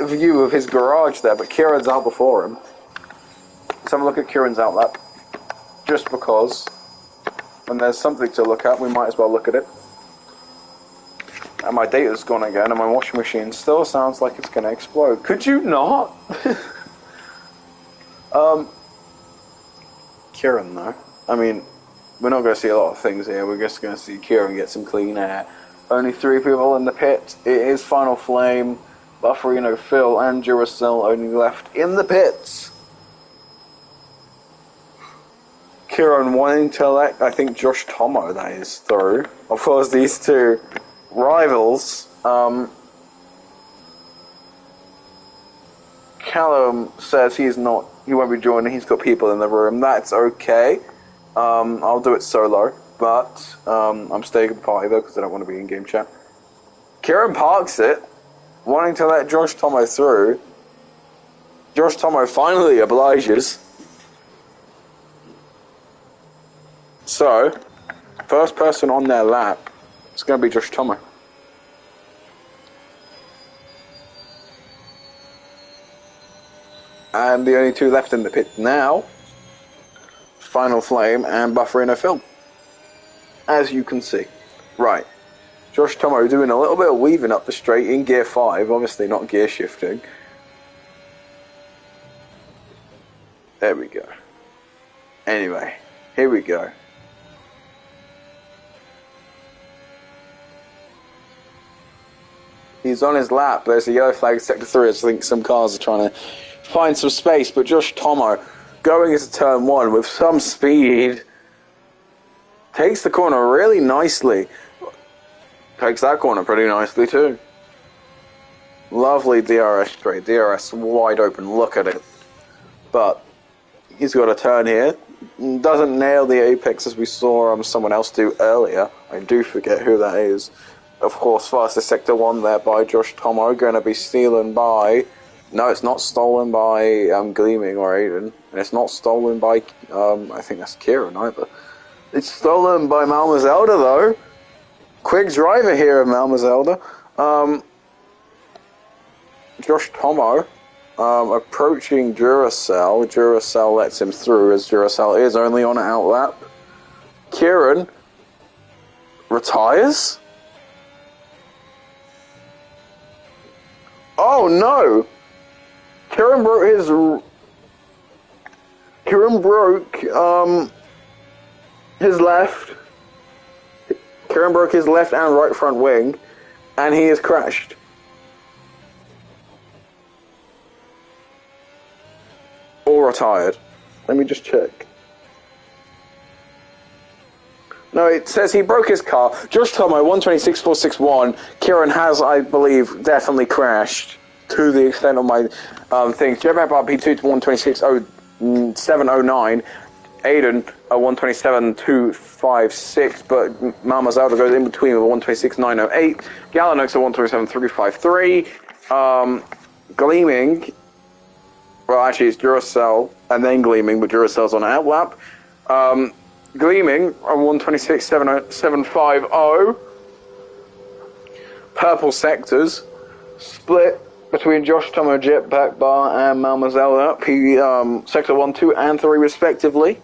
S1: view of his garage there, but Kieran's out before him. Let's have a look at Kieran's outlap. Just because when there's something to look at, we might as well look at it. And my data's gone again, and my washing machine still sounds like it's going to explode. Could you not? Kieran, though. I mean, we're not going to see a lot of things here. We're just going to see Kieran get some clean air. Only 3 people in the pit. It is Final Flame, Bufferino, Phil, and Duracell only left in the pits. Kieran wanting to elect, I think, Josh Tomo, that is, through. Of course, these two rivals. Callum says he won't be joining, he's got people in the room. That's okay. I'll do it solo, but I'm staying in the party though, because I don't want to be in game chat. Kieran parks it, wanting to let Josh Tomo through. Josh Tomo finally obliges. So, first person on their lap is going to be Josh Tomo. And the only 2 left in the pit now, Final Flame and Bufferino Phil. As you can see. Right. Josh Tomo doing a little bit of weaving up the straight in gear 5, obviously not gear shifting. There we go. Anyway, here we go. He's on his lap. There's a yellow flag, sector 3. I think some cars are trying to find some space, but Josh Tomo going into turn 1 with some speed. Takes the corner really nicely. Takes that corner pretty nicely too. Lovely DRS straight. DRS wide open. Look at it. But he's got a turn here. Doesn't nail the apex as we saw someone else do earlier. I do forget who that is. Of course, fastest sector 1 there by Josh Tomo. Going to be stolen by... No, it's not stolen by Gleaming or Aiden. And it's not stolen by... I think that's Kieran either. It's stolen by Malmazelda though. Quick driver here of Malmazelda. Josh Tomo approaching Duracell. Duracell lets him through as Duracell is only on an outlap. Kieran retires. Oh no! Kieran broke his left. Kieran broke his left and right front wing, and he has crashed. Or retired. Let me just check. No, it says he broke his car. Josh Tomo, 126.461. Kieran has, I believe, definitely crashed to the extent of my things. Jetpack RP2 to 126.709. Aiden, 127.256, but Malmazelda goes in between with 126.908. Galanox at 127.353. Gleaming, well, actually, it's Duracell and then Gleaming, but Duracell's on an outlap. Gleaming on 126.750. Purple sectors split between Josh Tomo, Jetpack Bar, and Malmazelda. Sector 1, 2, and 3, respectively.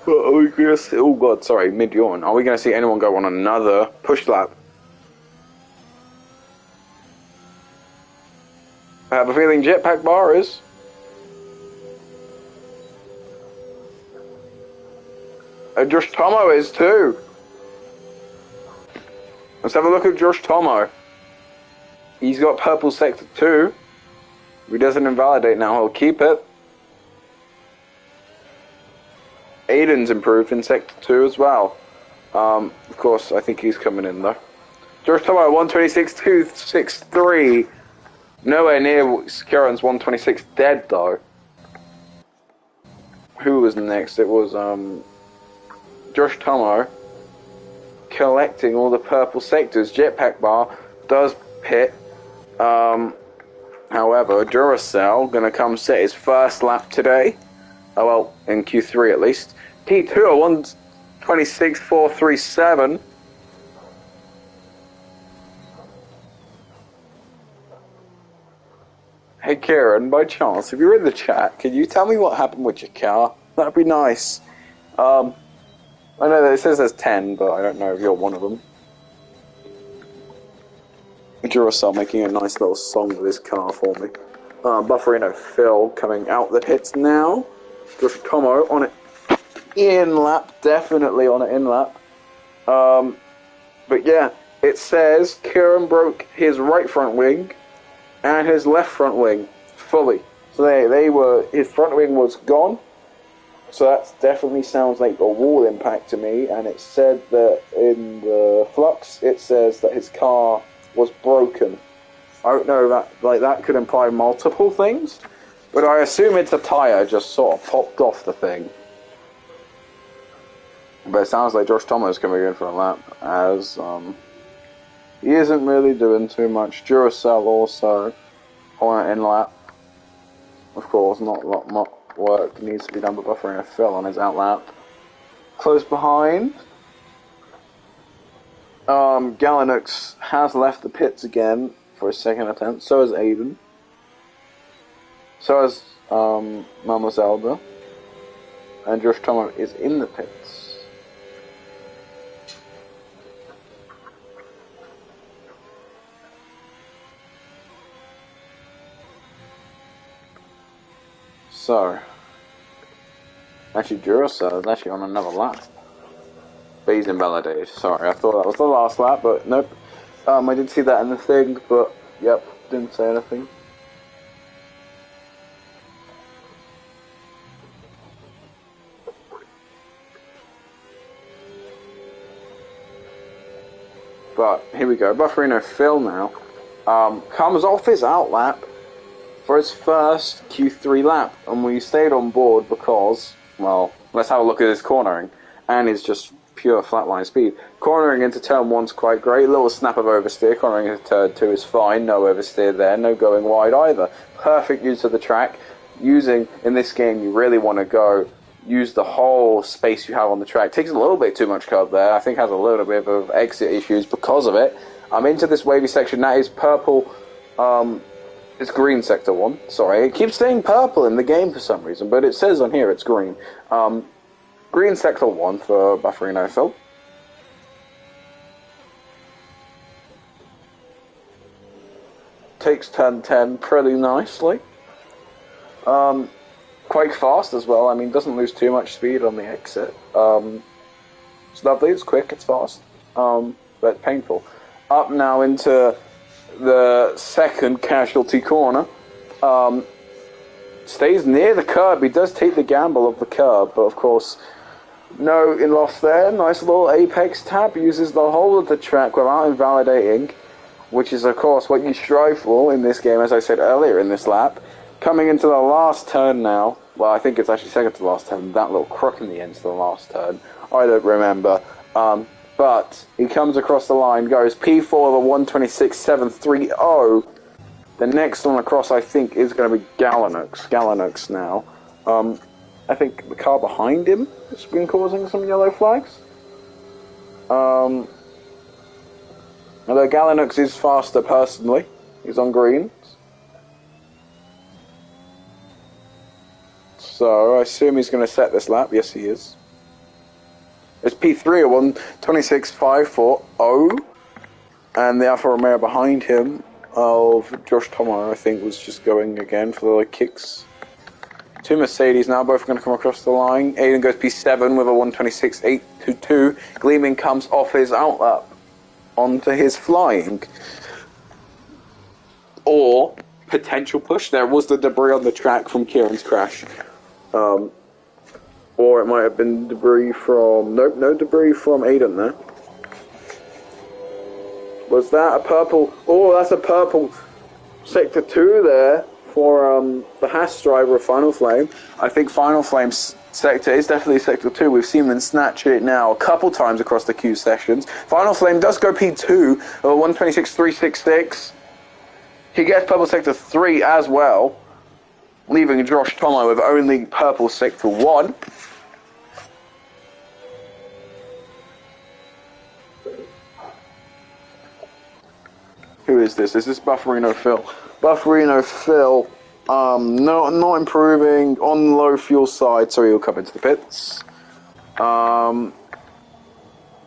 S1: Are we gonna see, oh god, sorry, mid-yawn. Are we going to see anyone go on another push lap? I have a feeling Jetpack Bar is. Josh Tomo is too. Let's have a look at Josh Tomo. He's got purple sector 2. If he doesn't invalidate now, he'll keep it. Aiden's improved in sector 2 as well. Of course, I think he's coming in though. Josh Tomo, 126.263. Nowhere near Kieran's 126 dead though. Who was next? It was Josh Tomo collecting all the purple sectors. Jetpack Bar does pit. However, Duracell going to come set his first lap today. Oh, well, in Q3 at least. P2 at 1:26.437. Hey Kieran, by chance, if you're in the chat, can you tell me what happened with your car? That'd be nice. I know that it says there's 10, but I don't know if you're one of them. Duracell making a nice little song with his car for me. Bufferino Phil coming out the pits now. Just Tomo on it in lap, definitely on it in lap. But yeah, it says Kieran broke his right front wing and his left front wing fully. So his front wing was gone. So that definitely sounds like a wall impact to me. And it said that in the flux, it says that his car was broken. I don't know, that could imply multiple things, but I assume it's a tire just sort of popped off the thing. But it sounds like Josh Thomas coming in for a lap, as he isn't really doing too much. Duracell also on an in lap. Of course, not a lot more work needs to be done, but Bufferino Phil on his out lap. Close behind. Galinux has left the pits again for his second attempt. So has Aiden. So has Mama Zelda. And Josh Tomo is in the pits. So, actually Duracell is actually on another lap. But he's invalidated. Sorry, I thought that was the last lap, but nope. I did see that in the thing, but yep, didn't say anything. But here we go. Bufferino Phil now comes off his out lap for his first Q3 lap, and we stayed on board because, well, let's have a look at his cornering, and it's just pure flatline speed. Cornering into turn 1's quite great, little snap of oversteer. Cornering into turn 2 is fine, no oversteer there, no going wide either. Perfect use of the track. In this game, you really want to use the whole space you have on the track. Takes a little bit too much curb there, I think has a little bit of exit issues because of it. I'm into this wavy section, that is purple, it's green sector 1, sorry. It keeps saying purple in the game for some reason, but it says on here it's green. Green sector 1 for Bufferino Phil. Takes turn 10 pretty nicely. Quite fast as well. I mean, doesn't lose too much speed on the exit. It's lovely, it's quick, it's fast. But it's painful. Up now into the second casualty corner. Stays near the curb. He does take the gamble of the curb, but of course, no in-loss there. Nice little apex tap. Uses the whole of the track without invalidating, which is, of course, what you strive for in this game, as I said earlier in this lap. Coming into the last turn now. Well, I think it's actually second to the last turn. That little crook in the end to the last turn. I don't remember. But he comes across the line, goes P4 the 1:26.730. The next one across, I think, is going to be Galinux now. I think the car behind him has been causing some yellow flags. Although Galinux is faster personally. He's on green. So I assume he's going to set this lap. Yes, he is. It's P3 at 1:26.540. And the Alfa Romeo behind him of Josh Tomo, I think, was just going again for the kicks. Two Mercedes now, both going to come across the line. Aiden goes P7 with a 1:26.822. Gleaming comes off his out lap onto his flying. Or potential push. There was the debris on the track from Kieran's crash. Or it might have been debris from... Nope, no debris from Aiden there. Was that a purple... Oh, that's a purple Sector 2 there for the Haas driver of Final Flame. I think Final Flame's sector is definitely Sector 2. We've seen them snatch it now a couple times across the Q sessions. Final Flame does go P2 at 1:26.366. He gets purple sector 3 as well, leaving Josh Tomo with only purple sector 1. Who is this? Is this Bufferino Phil? Bufferino Phil, not improving on the low fuel side, so he'll come into the pits.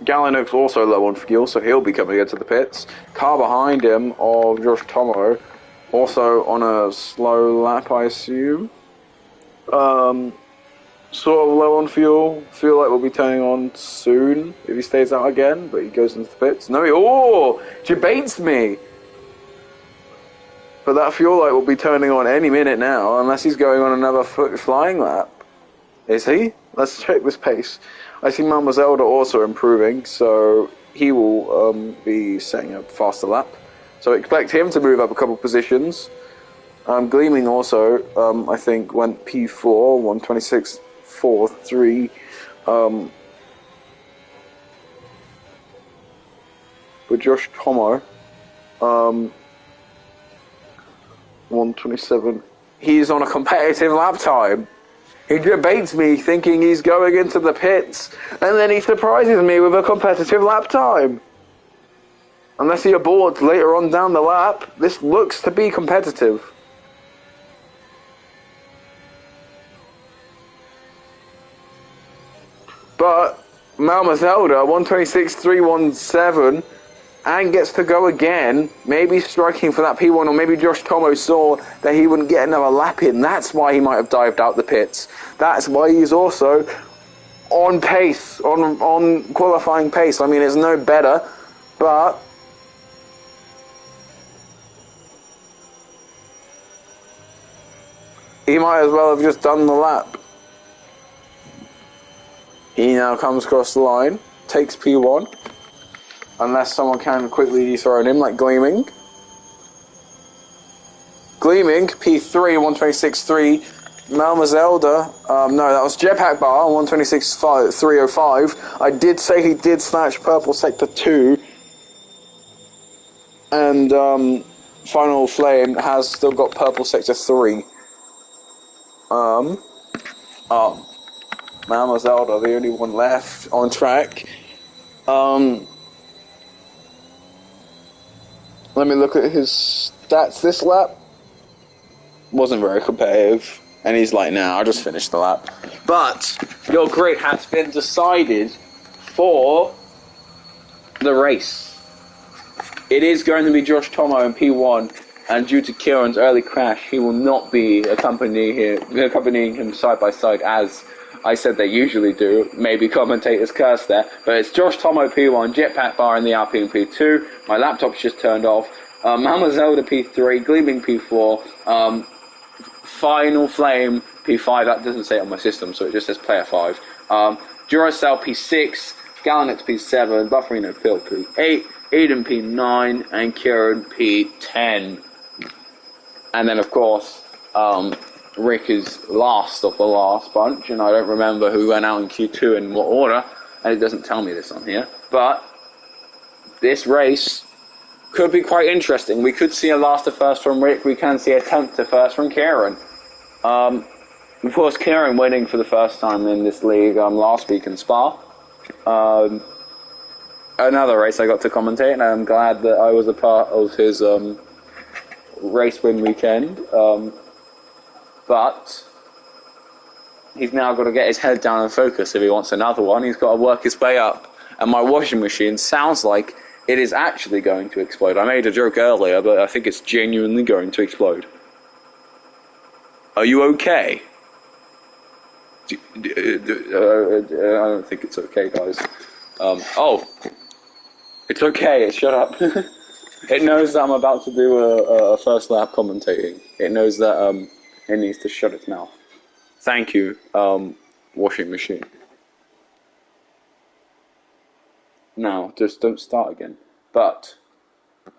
S1: Galino's also low on fuel, so he'll be coming into the pits. Car behind him of Josh Tomo, also on a slow lap, I assume. Sort of low on fuel. Feel like we'll be turning on soon if he stays out again, but he goes into the pits. No, debates me. But that fuel light will be turning on any minute now, unless he's going on another flying lap. Is he? Let's check this pace. I see Mama Zelda also improving, so he will be setting a faster lap. So expect him to move up a couple positions. Gleaming also, I think, went P4, 126.43. With Josh Tomo, 127. He's on a competitive lap time. He debates me thinking he's going into the pits, and then he surprises me with a competitive lap time. Unless he aborts later on down the lap, this looks to be competitive. But Malma Zelda, 126.317, and gets to go again, maybe striking for that P1, or maybe Josh Tomo saw that he wouldn't get another lap in. That's why he might have dived out the pits. That's why he's also on pace, on qualifying pace. I mean, it's no better, but he might as well have just done the lap. He now comes across the line, takes P1. Unless someone can quickly dethrone him, like Gleaming. Gleaming, P3, 126.3. Malma Zelda, no, that was Jetpack Bar, 126.305. I did say he did snatch Purple Sector 2. And Final Flame has still got Purple Sector 3. Malma Zelda, the only one left on track. Let me look at his stats this lap. Wasn't very competitive. And he's like, nah, I'll just finish the lap. But your grid has been decided for the race. It is going to be Josh Tomo in P1. And due to Kieran's early crash, he will not be accompanying him side by side as I said they usually do. Maybe commentators curse there. But it's Josh Tomo P1, Jetpack Bar in the Alpine P2. My laptop's just turned off. Mama Zelda P3, Gleaming P4, Final Flame P5. That doesn't say it on my system, so it just says Player 5. Duracell P6, Galanix P7, Bufferino Phil P8, Eden P9, and Kieran P10. And then, of course, Rick is last of the last bunch, and I don't remember who went out in Q2 in what order, and it doesn't tell me this on here. But this race could be quite interesting. We could see a last to first from Rick. We can see a 10th to first from Kieran. Of course, Kieran winning for the first time in this league last week in Spa. Another race I got to commentate, and I'm glad that I was a part of his race win weekend. But he's now got to get his head down and focus if he wants another one. He's got to work his way up. And my washing machine sounds like it is actually going to explode. I made a joke earlier, but I think it's genuinely going to explode. Are you okay? I don't think it's okay, guys. It's okay. Shut up. It knows that I'm about to do a first lap commentating. It knows that it needs to shut its mouth. Thank you, washing machine. Now, just don't start again. But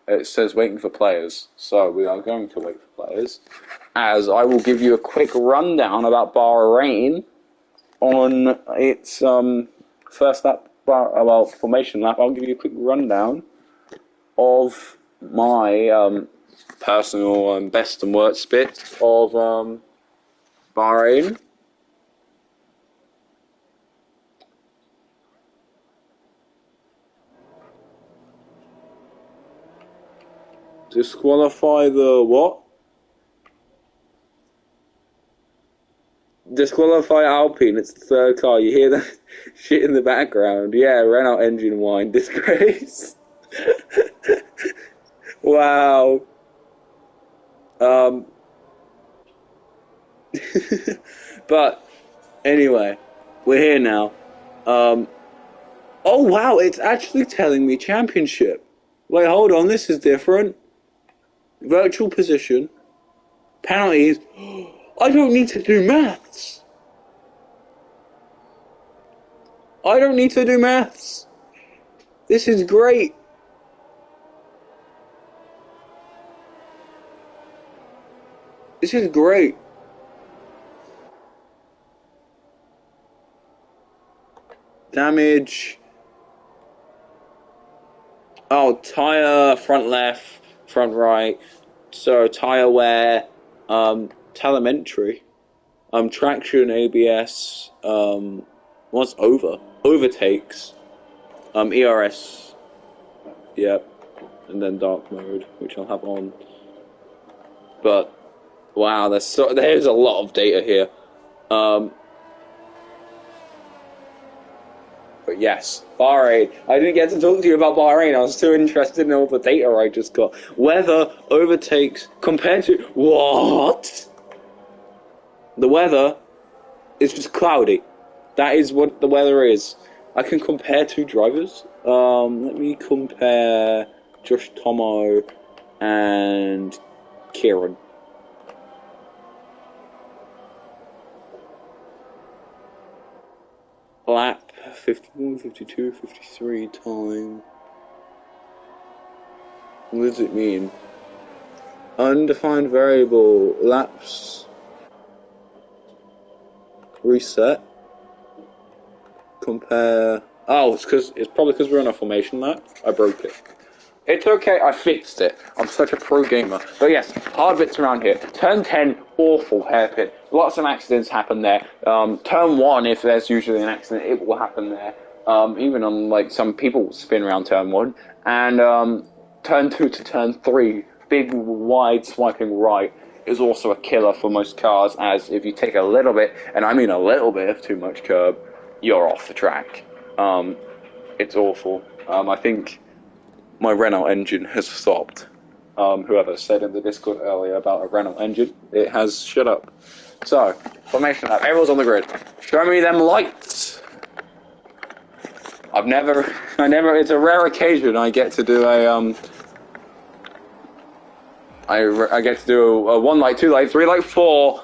S1: it says waiting for players, so we are going to wait for players. As I will give you a quick rundown about Bahrain on its first lap, formation lap. I'll give you a quick rundown of my personal best and worst bits of Bahrain. Disqualify the what? Disqualify Alpine, it's the third car. You hear that shit in the background? Yeah, Renault engine wine. Disgrace. Wow. Um, but anyway, we're here now. Oh wow, it's actually telling me championship. Wait, hold on, this is different. Virtual position. Penalties. I don't need to do maths. I don't need to do maths. This is great. This is great. Damage. Oh, tyre, front left, front right. So, tyre wear, telemetry, traction, ABS, what's overtakes, ERS, yep, and then dark mode, which I'll have on. But, wow, there's a lot of data here. But yes, Bahrain. I didn't get to talk to you about Bahrain. I was too interested in all the data I just got. Weather overtakes compared to what? The weather is just cloudy. That is what the weather is. I can compare two drivers. Let me compare Josh Tomo and Kieran. Lap 51, 52, 53 time. What does it mean? Undefined variable laps. Reset. Compare. Oh, it's probably because we're on a formation map. I broke it. It's okay, I fixed it. I'm such a pro gamer. But yes, hard bits around here. Turn 10, awful hairpin. Lots of accidents happen there. Turn 1, if there's usually an accident, it will happen there. Even on, like, some people spin around turn 1. And turn 2 to turn 3, big, wide, swiping right, is also a killer for most cars, as if you take a little bit, and I mean a little bit of too much curb, you're off the track. It's awful. I think my Renault engine has stopped. Whoever said in the Discord earlier about a Renault engine, it has shut up. So, formation lap, everyone's on the grid. Show me them lights. It's a rare occasion I get to do a, I get to do a 1 light, 2 light, 3 light, 4.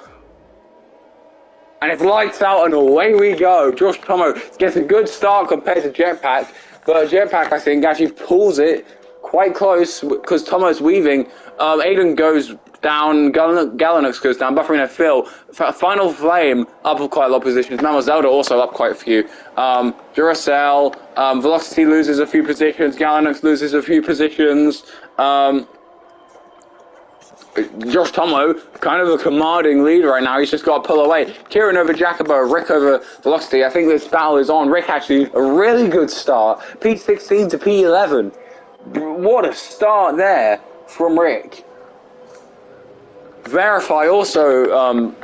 S1: And it's lights out and away we go. Josh Tomo gets a good start compared to Jetpack. But Jetpack, I think, actually pulls it quite close because Tomo's weaving. Aiden goes down, Galanux goes down, Buffering and Phil. Final Flame up quite a lot of positions. Mamo Zelda also up quite a few. Duracell, Velocity loses a few positions. Galanux loses a few positions. Josh Tomo, kind of a commanding lead right now. He's just got to pull away. Kieran over Jacobo, Rick over Velocity. I think this battle is on. Rick actually a really good start. P16 to P11. What a start there from Rick. Verify also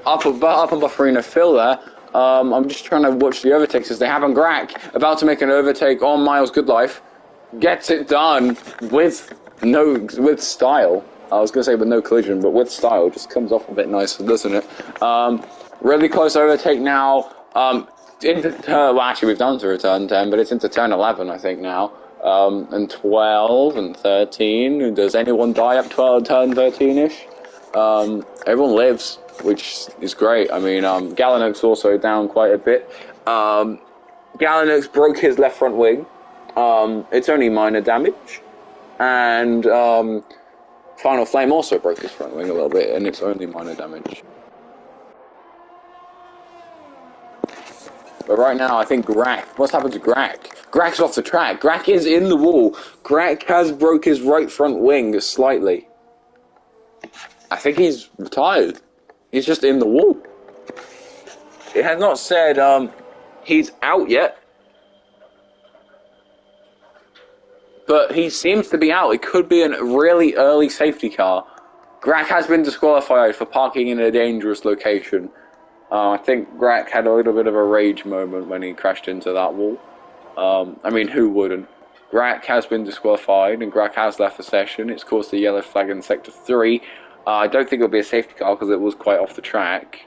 S1: up on Bufferina Phil there. I'm just trying to watch the overtakes as they happen. Grack about to make an overtake on Miles Goodlife. Gets it done with style. I was going to say with no collision, but with style. Just comes off a bit nicer, doesn't it? Really close overtake now. Actually, we've done to turn 10, but it's into turn 11, I think, now. And 12 and 13. Does anyone die up 12, turn 13-ish? Everyone lives, which is great. I mean, Galanux also down quite a bit. Galanux broke his left front wing. It's only minor damage. And Final Flame also broke his front wing a little bit, and it's only minor damage. But right now, I think Grack. What's happened to Grack? Grack's off the track. Grack is in the wall. Grack has broke his right front wing slightly. I think he's retired. He's just in the wall. It has not said he's out yet. But he seems to be out. It could be a really early safety car. Grack has been disqualified for parking in a dangerous location. I think Grack had a little bit of a rage moment when he crashed into that wall. I mean, who wouldn't? Grack has been disqualified and Grack has left the session. It's caused a yellow flag in Sector 3. I don't think it'll be a safety car because it was quite off the track.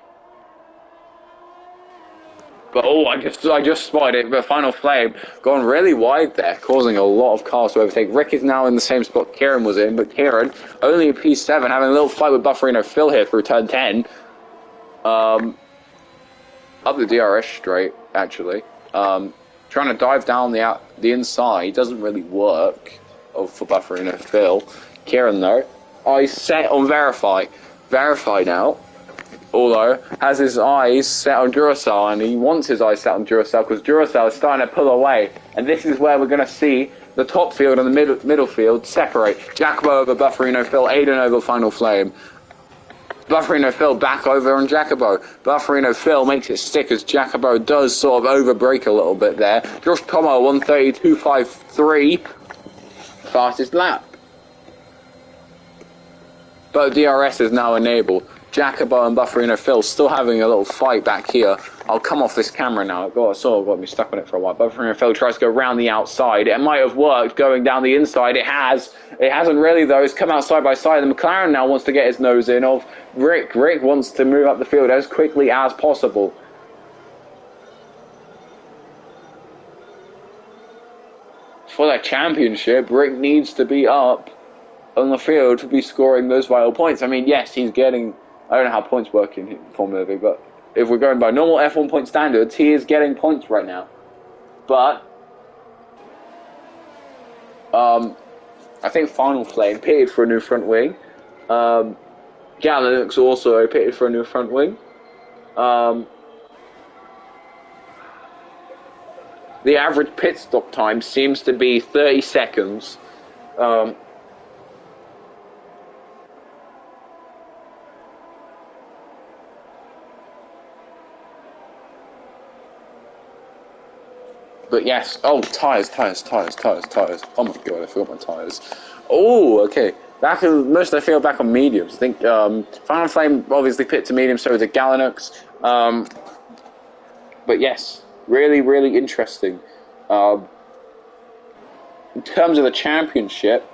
S1: But oh, I just spotted it. The final flame gone really wide there, causing a lot of cars to overtake. Rick is now in the same spot Kieran was in, but Kieran only a P7, having a little fight with Bufferino Phil here through turn 10. Up the DRS straight, actually. Trying to dive down the inside doesn't really work for Bufferino Phil. Kieran though, eyes set on verify. Verify now. Although, has his eyes set on Duracell, and he wants his eyes set on Duracell because Duracell is starting to pull away, and this is where we're going to see the top field and the middle field separate. Jacobo over Bufferino Phil, Aiden over Final Flame. Bufferino Phil back over on Jacobo. Bufferino Phil makes it stick as Jacobo does sort of overbrake a little bit there. Josh Tomo, 1:32.53, fastest lap. But DRS is now enabled. Jacobo and Bufferino Phil still having a little fight back here. I'll come off this camera now. It got me stuck on it for a while. Bufferino Phil tries to go around the outside. It might have worked going down the inside. It has. It hasn't really though. It's come out side by side. The McLaren now wants to get his nose in of Rick. Rick wants to move up the field as quickly as possible. For that championship, Rick needs to be up on the field to be scoring those vital points. I mean, yes, he's getting... I don't know how points work in Formula V, but if we're going by normal F1 point standards, he is getting points right now. But I think Final Flame pitted for a new front wing. Galenix also pitted for a new front wing. The average pit stop time seems to be 30 seconds. But yes, oh, tyres. Oh my god, I forgot my tyres. Oh, okay. Most of the field back on mediums. I think Final Flame obviously pit to medium, so did Galenux. But yes, really, really interesting. In terms of the championship,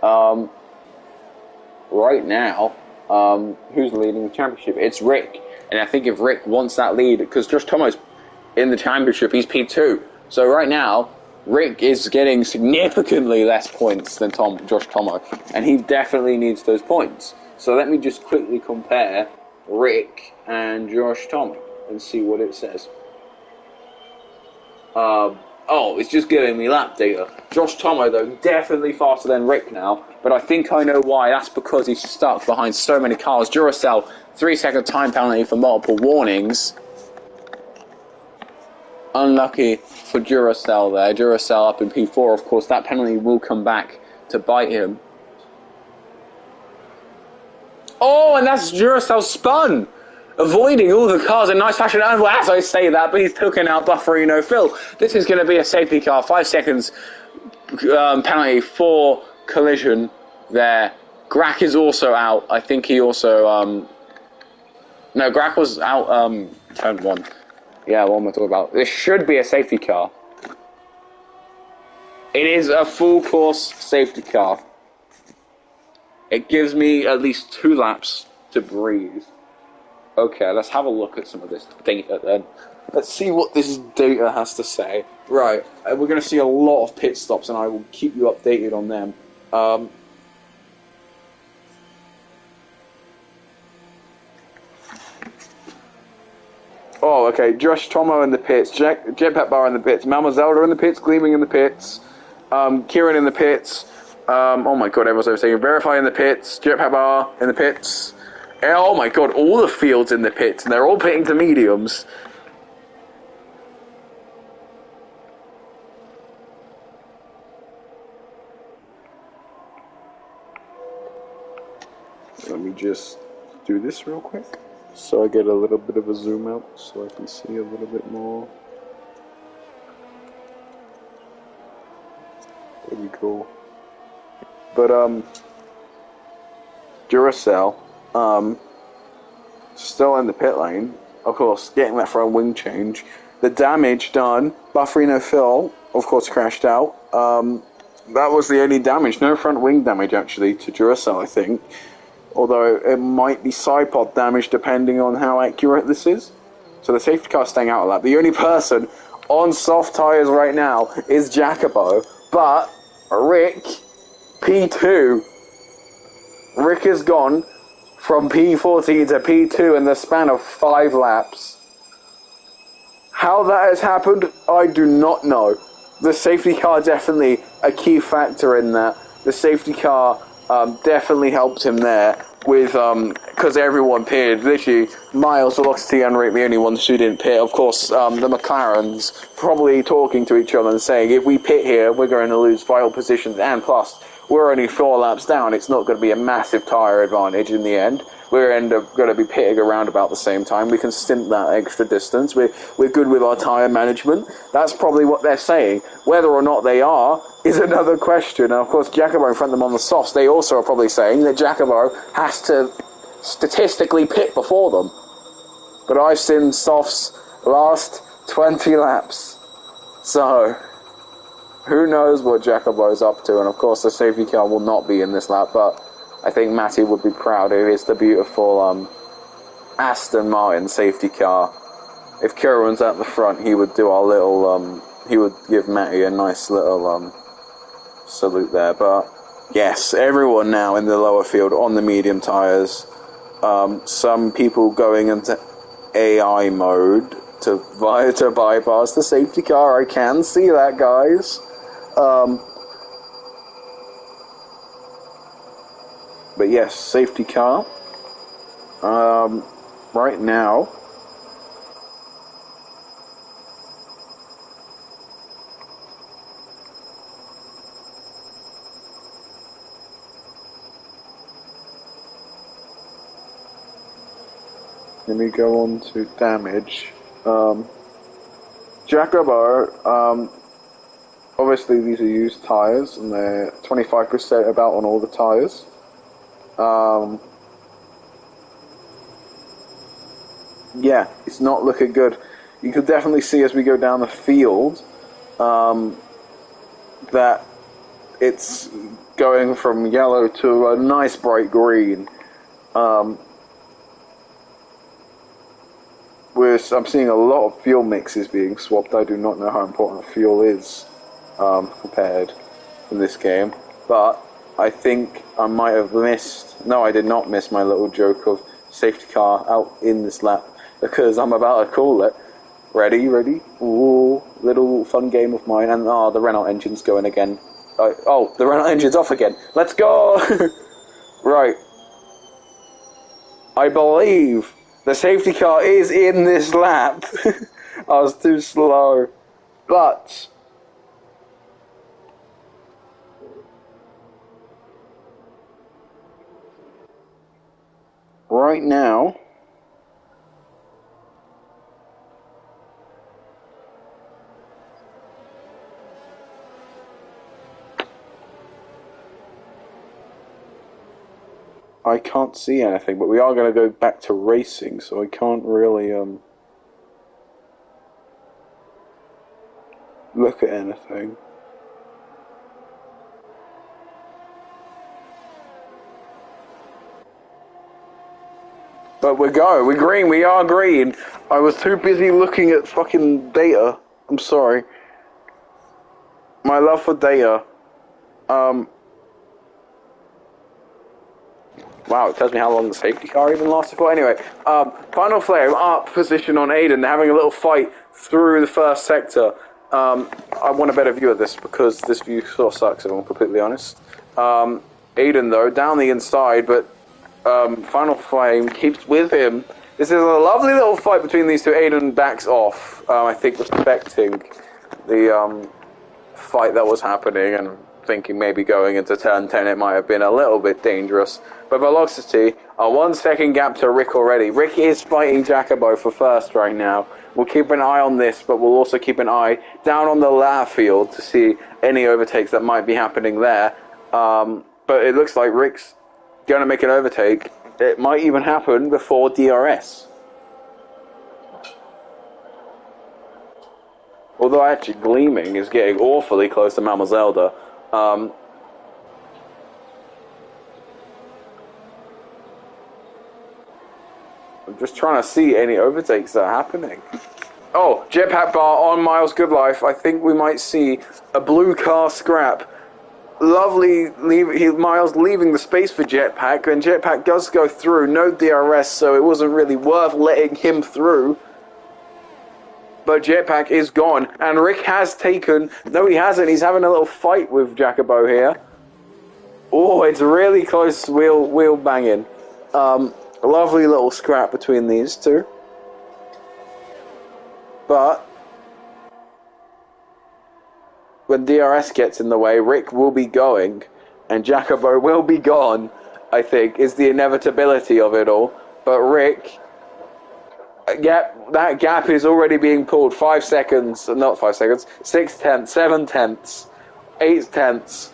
S1: right now, who's leading the championship? It's Rick. And I think if Rick wants that lead, because Josh Tomo's in the championship, he's P2. So right now, Rick is getting significantly less points than Josh Tomo, and he definitely needs those points. So let me just quickly compare Rick and Josh Tomo and see what it says. Oh, it's just giving me lap data. Josh Tomo, though, definitely faster than Rick now, but I think I know why. That's because he's stuck behind so many cars. Duracell, 3-second time penalty for multiple warnings. Unlucky for Duracell there. Duracell up in P4, of course. That penalty will come back to bite him. Oh, and that's Duracell spun! Avoiding all the cars in nice fashion. And as I say that, but he's taken out Bufferino Phil. This is going to be a safety car. 5 seconds penalty for collision there. Grack is also out. I think he also... No, Grack was out turn 1. Yeah, what am I talking about? This should be a safety car. It is a full course safety car. It gives me at least 2 laps to breathe. Okay, let's have a look at some of this data then. Let's see what this data has to say. Right, we're going to see a lot of pit stops and I will keep you updated on them. Oh, okay. Josh Tomo in the pits, Jetpack Bar in the pits, Mama Zelda in the pits, Gleaming in the pits, Kieran in the pits. Oh my god, everyone's saying Verify in the pits, Jetpack Bar in the pits. Oh my god, all the fields in the pits, and they're all pitting to mediums. Let me just do this real quick. So I get a little bit of a zoom out so I can see a little bit more. That'd be cool. But, Duracell, still in the pit lane. Of course, getting that front wing change. The damage done. Bahrain Phil, of course, crashed out. That was the only damage. No front wing damage, actually, to Duracell, I think. Although it might be side pod damage depending on how accurate this is. So the safety car's staying out of that. The only person on soft tyres right now is Jacobo. But Rick, P2, Rick has gone from P14 to P2 in the span of 5 laps. How that has happened, I do not know. The safety car definitely a key factor in that. The safety car definitely helped him there with because everyone pitted. Literally, Miles, Velocity, and Rick, the only ones who didn't pit. Of course, the McLarens probably talking to each other and saying, if we pit here, we're going to lose vital positions, and plus, we're only 4 laps down. It's not going to be a massive tyre advantage in the end. We're going to be pitting around about the same time. We can stint that extra distance. We're good with our tyre management. That's probably what they're saying. Whether or not they are is another question. And of course, Jacobo in front of them on the softs, they also are probably saying that Jacobo has to statistically pit before them. But I've seen softs last 20 laps. So, who knows what Jacobo's up to. And of course, the safety car will not be in this lap, but I think Matty would be proud of it. It's the beautiful Aston Martin safety car. If Kieran's at the front, he would do our little, he would give Matty a nice little salute there. But yes, everyone now in the lower field on the medium tyres. Some people going into AI mode to bypass the safety car. I can see that, guys. But yes, safety car. Right now, let me go on to damage. Jacobo, obviously these are used tyres, and they're 25% about on all the tyres. Yeah, it's not looking good. You can definitely see as we go down the field that it's going from yellow to a nice bright green. I'm seeing a lot of fuel mixes being swapped. I do not know how important fuel is compared in this game, but I think I might have missed. No, I did not miss my little joke of safety car out in this lap, because I'm about to call it. Ready? Ooh, little fun game of mine. And the Renault engine's going again. The Renault engine's off again. Let's go! Right. I believe the safety car is in this lap. I was too slow. But right now, I can't see anything, but we are going to go back to racing, so I can't really look at anything. But we're green, we are green. I was too busy looking at fucking data. I'm sorry. My love for data. Wow, it tells me how long the safety car even lasted for. Anyway, Final Flame up position on Aiden. They're having a little fight through the first sector. I want a better view of this because this view sort of sucks, if I'm completely honest. Aiden, though, down the inside, but Final Flame keeps with him. This is a lovely little fight between these two. Aiden backs off, I think respecting the fight that was happening, and thinking maybe going into turn 10 it might have been a little bit dangerous. But Velocity, a 1 second gap to Rick already. Rick is fighting Jacobo for first right now. We'll keep an eye on this, but we'll also keep an eye down on the lap field to see any overtakes that might be happening there. But it looks like Rick's going to make an overtake. It might even happen before DRS. Although actually Gleaming is getting awfully close to Mama Zelda. I'm just trying to see any overtakes that are happening. Oh, Jetpack Bar on Miles Goodlife. I think we might see a blue car scrap. Lovely, Miles leaving the space for Jetpack, and Jetpack does go through. No DRS, so it wasn't really worth letting him through. But Jetpack is gone, and Rick has taken... No, he hasn't. He's having a little fight with Jacobo here. Oh, it's really close wheel banging. A lovely little scrap between these two. But when DRS gets in the way, Rick will be going, and Jacobo will be gone, I think, is the inevitability of it all. But Rick... that gap is already being pulled. 5 seconds, not 5 seconds, 6 tenths, 7 tenths, 8 tenths.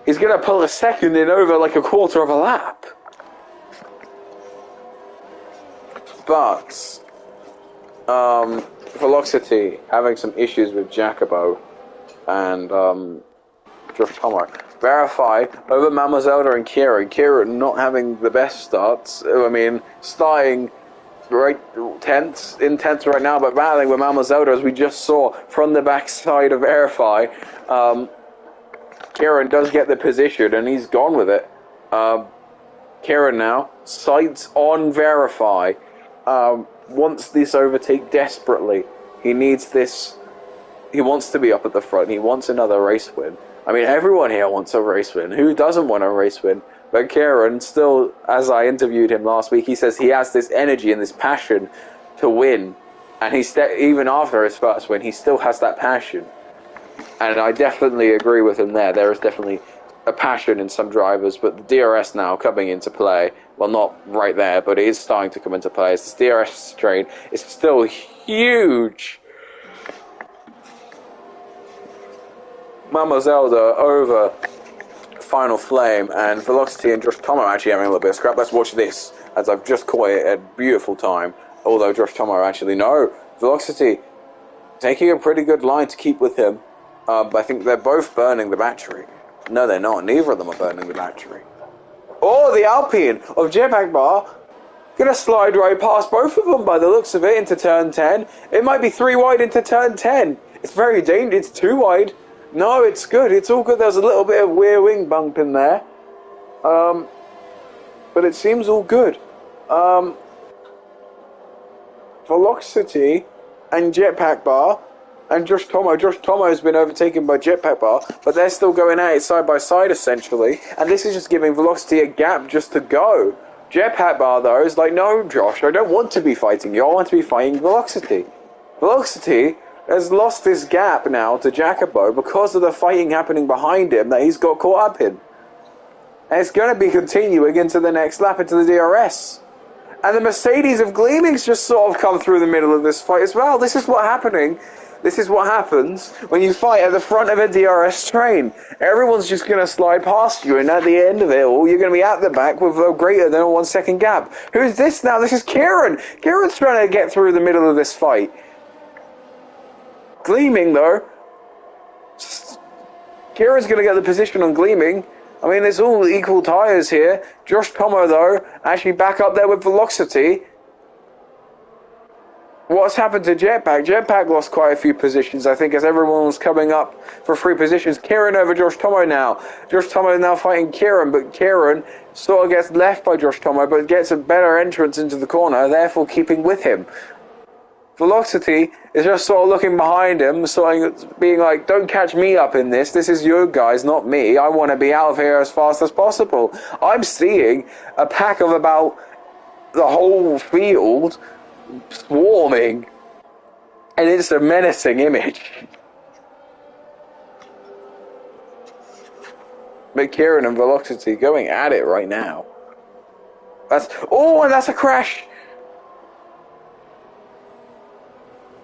S1: He's going to pull a second in over like a quarter of a lap. But, Velocity having some issues with Jacobo and Josh Tomo. Verify over Mama Zelda and Kieran. Kieran not having the best starts. I mean, starting right tenths right now, but battling with Mama Zelda, as we just saw from the backside of Verify. Kieran does get the position, and he's gone with it. Kieran now, sights on Verify. Wants this overtake desperately. He needs this. He wants to be up at the front. He wants another race win. I mean, everyone here wants a race win. Who doesn't want a race win? But Kieran still, as I interviewed him last week, he says he has this energy and this passion to win. And even after his first win, he still has that passion. And I definitely agree with him there. There is definitely a passion in some drivers, but the DRS now coming into play, well, not right there, but it is starting to come into play. This DRS train is still huge. Mama Zelda over Final Flame, and Velocity and Josh Tomo actually having a little bit of scrap. Let's watch this, as I've just caught it at a beautiful time. Although Josh Tomo actually, no, Velocity taking a pretty good line to keep with him. But I think they're both burning the battery. No, they're not. Neither of them are burning the battery. Oh, the Alpine of Jetpack Bar. Gonna slide right past both of them by the looks of it into turn 10. It might be 3 wide into turn 10. It's very dangerous. It's 2 wide. No, it's good. It's all good. There's a little bit of rear wing bump in there. But it seems all good. Velocity and Jetpack Bar and Josh Tomo. Josh Tomo has been overtaken by Jetpack Bar, but they're still going at it side by side, essentially. And this is just giving Velocity a gap just to go. Jetpack Bar, though, is like, no, Josh, I don't want to be fighting you. I want to be fighting Velocity. Velocity has lost this gap now to Jacobo because of the fighting happening behind him that he's got caught up in. And it's going to be continuing into the next lap, into the DRS. And the Mercedes of Gleaming's just sort of come through the middle of this fight as well. This is what's happening. This is what happens when you fight at the front of a DRS train. Everyone's just going to slide past you, and at the end of it all, you're going to be at the back with a greater than a 1 second gap. Who's this now? This is Kieran. Kieran's trying to get through the middle of this fight. Gleaming, though. Kieran's going to get the position on Gleaming. I mean, it's all equal tyres here. Josh Tomo, though, actually back up there with Velocity. What's happened to Jetpack? Jetpack lost quite a few positions, I think, as everyone was coming up for 3 positions. Kieran over Josh Tomo now. Josh Tomo is now fighting Kieran, but Kieran sort of gets left by Josh Tomo, but gets a better entrance into the corner, therefore keeping with him. Velocity is just sort of looking behind him, sort of being like, don't catch me up in this. This is you guys, not me. I want to be out of here as fast as possible. I'm seeing a pack of about the whole field swarming, and it's a menacing image. But Kieran and Velocity going at it right now. And that's a crash.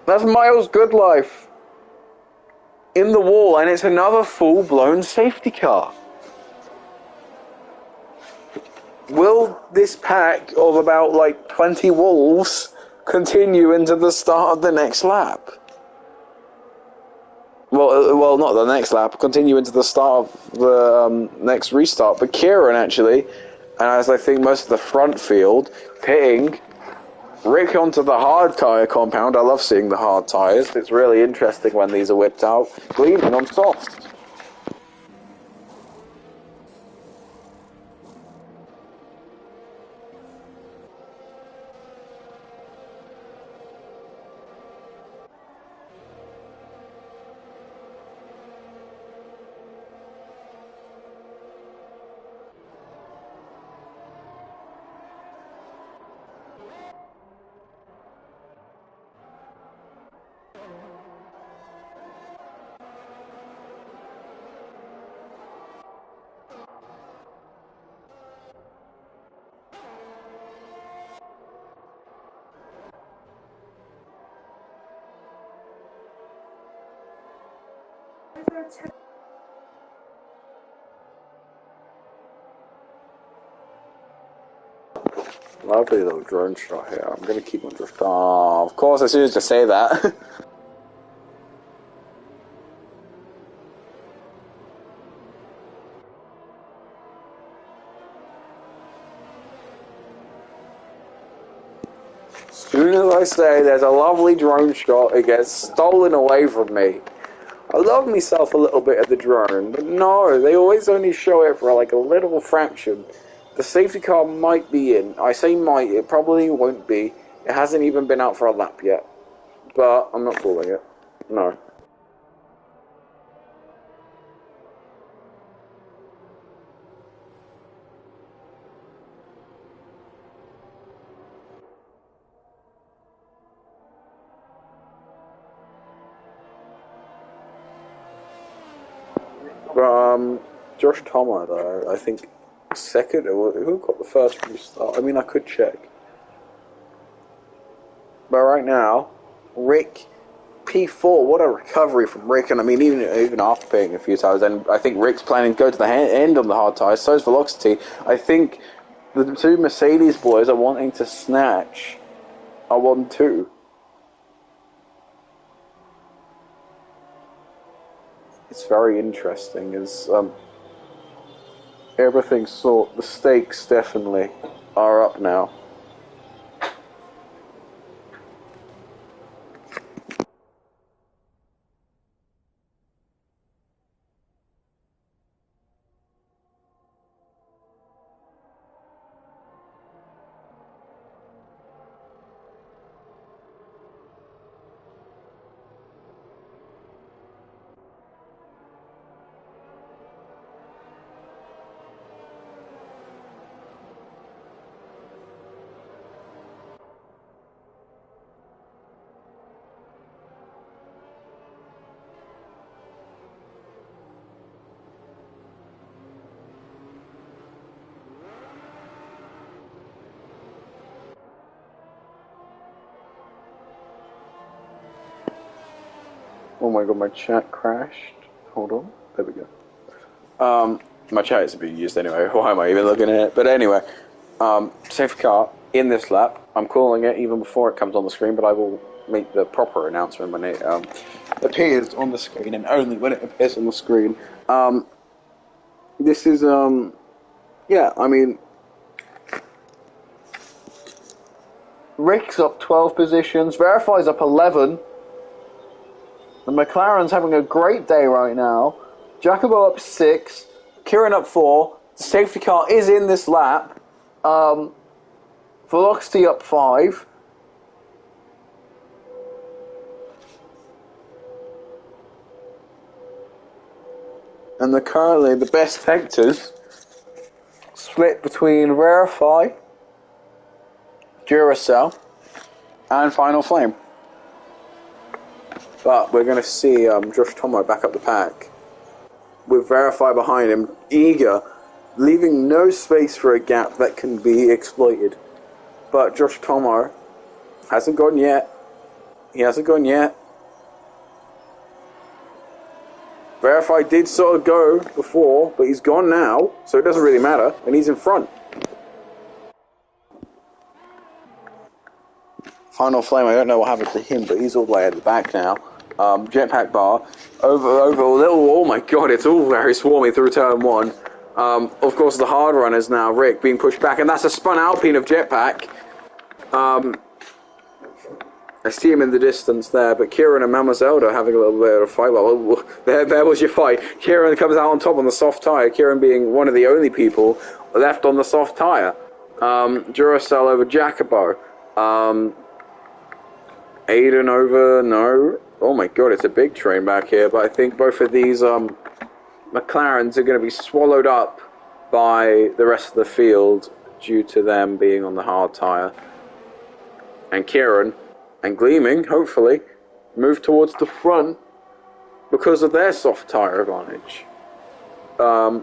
S1: That's Miles Goodlife in the wall, and it's another full-blown safety car. Will this pack of about like 20 wolves continue into the start of the next lap? Well, not the next lap. Continue into the start of the next restart. But Kieran actually, and as I think most of the front field, pitting Rick onto the hard tyre compound. I love seeing the hard tyres. It's really interesting when these are whipped out. Gleaming on soft. Lovely little drone shot here. I'm going to keep on drift. Oh, of course, as soon as I say that. As soon as I say there's a lovely drone shot, it gets stolen away from me. I love myself a little bit of the drone, but no, they always only show it for like a little fraction. The safety car might be in. I say might, it probably won't be. It hasn't even been out for a lap yet. But I'm not calling it. No. But, Josh Thomas, though, I think second, who got the first restart? I mean, I could check. But right now, Rick P4, what a recovery from Rick, and I mean, even after pitting a few times, and I think Rick's planning to go to the end on the hard tyres, so is Velocity. I think the two Mercedes boys are wanting to snatch a 1-2. It's very interesting, as everything's sort, the stakes definitely are up now. Oh my god, my chat crashed. Hold on. There we go. My chat isn't being used anyway. Why am I even looking at it? But anyway, safety car in this lap. I'm calling it even before it comes on the screen, but I will make the proper announcement when it appears on the screen, and only when it appears on the screen. This is, yeah, I mean, Rick's up 12 positions, Verify's up 11. The McLaren's having a great day right now. Jacobo up 6. Kieran up 4. The safety car is in this lap. Velocity up 5. And currently the best vectors split between Verify, Duracell, and Final Flame. But we're going to see Josh Tomo back up the pack. with Verify behind him, eager, leaving no space for a gap that can be exploited. But Josh Tomo hasn't gone yet. He hasn't gone yet. Verify did sort of go before, but he's gone now, so it doesn't really matter, and he's in front. Final Flame, I don't know what happened to him, but he's all the way at the back now. Jetpack bar, over a little, oh my god, it's all very swarmy through turn 1. Of course, the hard runners now, Rick, being pushed back, and that's a spun Alpine of Jetpack. I see him in the distance there, but Kieran and Mamazelda having a little bit of a fight. Well, there was your fight. Kieran comes out on top on the soft tyre, Kieran being one of the only people left on the soft tyre. Duracell over Jacobo. Aiden over, no. Oh my god, it's a big train back here, but I think both of these McLarens are going to be swallowed up by the rest of the field due to them being on the hard tyre. And Kieran and Gleaming, hopefully, move towards the front because of their soft tyre advantage. The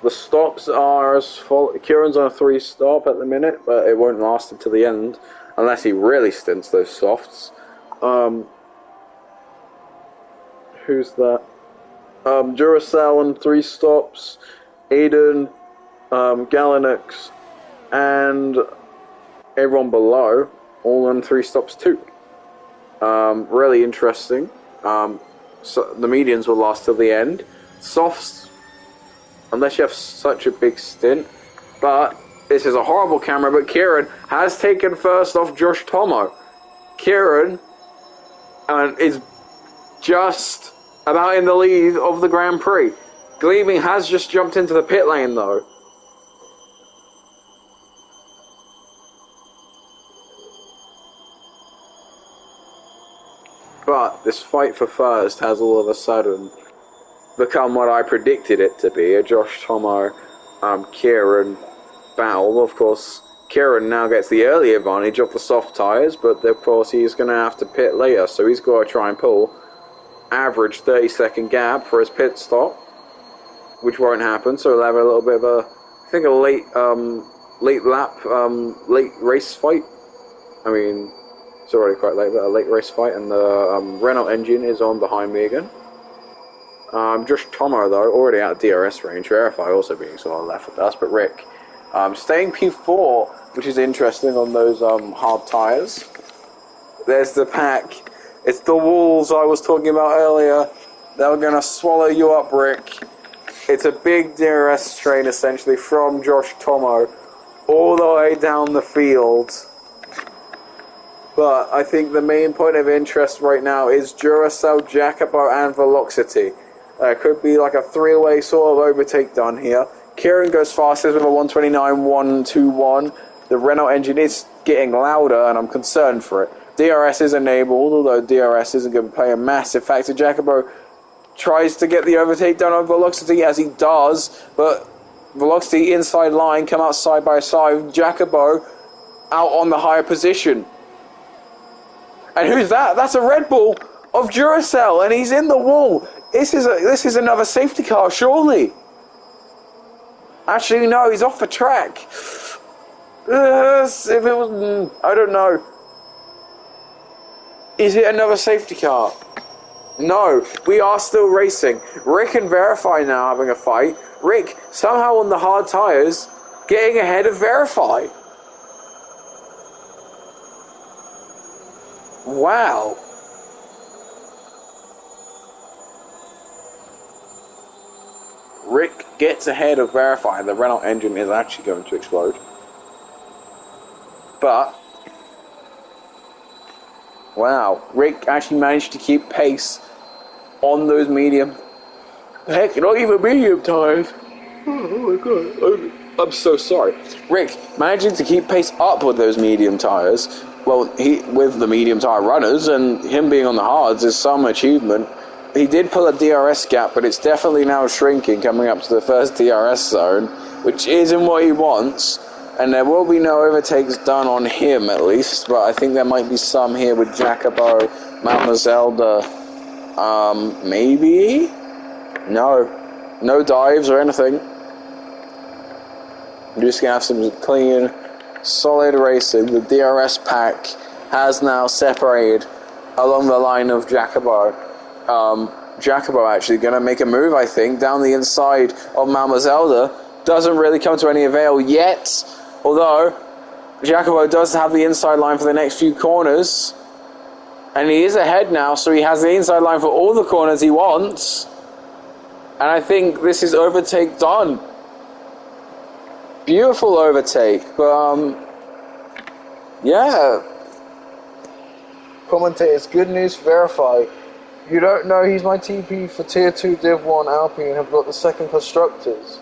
S1: stops are as follows. Kieran's on a 3-stop at the minute, but it won't last until the end unless he really stints those softs. Who's that? Duracell on 3 stops, Aiden, Galanix, and everyone below all on 3 stops too. Really interesting. So the medians will last till the end. Softs, unless you have such a big stint. But this is a horrible camera, but Kieran has taken first off Josh Tomo. Kieran is just about in the lead of the Grand Prix. Gleaming has just jumped into the pit lane though. But this fight for first has all of a sudden become what I predicted it to be, a Josh Tomo, Kieran battle. Of course, Kieran now gets the early advantage of the soft tyres, but of course he's going to have to pit later, so he's got to try and pull average 30-second gap for his pit stop, which won't happen, so he'll have a little bit of a, I think a late race fight. I mean, it's already quite late, but a late race fight, and the Renault engine is on behind me again. Josh Tomo, though, already out of DRS range. Verify also being sort of left with us, but Rick staying P4, which is interesting on those hard tyres. There's the pack. It's the walls I was talking about earlier. They're going to swallow you up, Rick. It's a big DRS train, essentially, from Josh Tomo all the way down the field. But I think the main point of interest right now is Duracell, Jacobo, and Velocity. Could be like a 3-way sort of overtake done here. Kieran goes fastest with a 129.121. The Renault engine is getting louder, and I'm concerned for it. DRS is enabled, although DRS isn't going to play a massive factor. Jacobo tries to get the overtake done on Velocity, as he does, but Velocity inside line, come out side by side. Jacobo out on the higher position. And who's that? That's a Red Bull of Duracell, and he's in the wall. This is another safety car, surely. Actually, no, he's off the track. If it was, I don't know. Is it another safety car? No, we are still racing. Rick and Verify now having a fight. Rick, somehow on the hard tyres, getting ahead of Verify. Wow. Rick gets ahead of Verify. The Renault engine is actually going to explode. But, wow, Rick actually managed to keep pace on those medium. Heck, not even medium tyres. Oh my god. I'm so sorry. Rick managing to keep pace up with those medium tyres. Well, with the medium tyre runners, and him being on the hards is some achievement. He did pull a DRS gap, but it's definitely now shrinking, coming up to the first DRS zone, which isn't what he wants. And there will be no overtakes done on him, at least, but I think there might be some here with Jacobo, Mama Zelda, maybe? No. No dives or anything. You're just going to have some clean, solid racing. The DRS pack has now separated along the line of Jacobo. Jacobo actually going to make a move, I think, down the inside of Zelda. Doesn't really come to any avail yet, although Jacobo does have the inside line for the next few corners. And he is ahead now, so he has the inside line for all the corners he wants. And I think this is overtake done. Beautiful overtake, but yeah. Commentators, good news, verify. You don't know he's my TP for Tier 2 Div 1 Alpine have got the second constructors.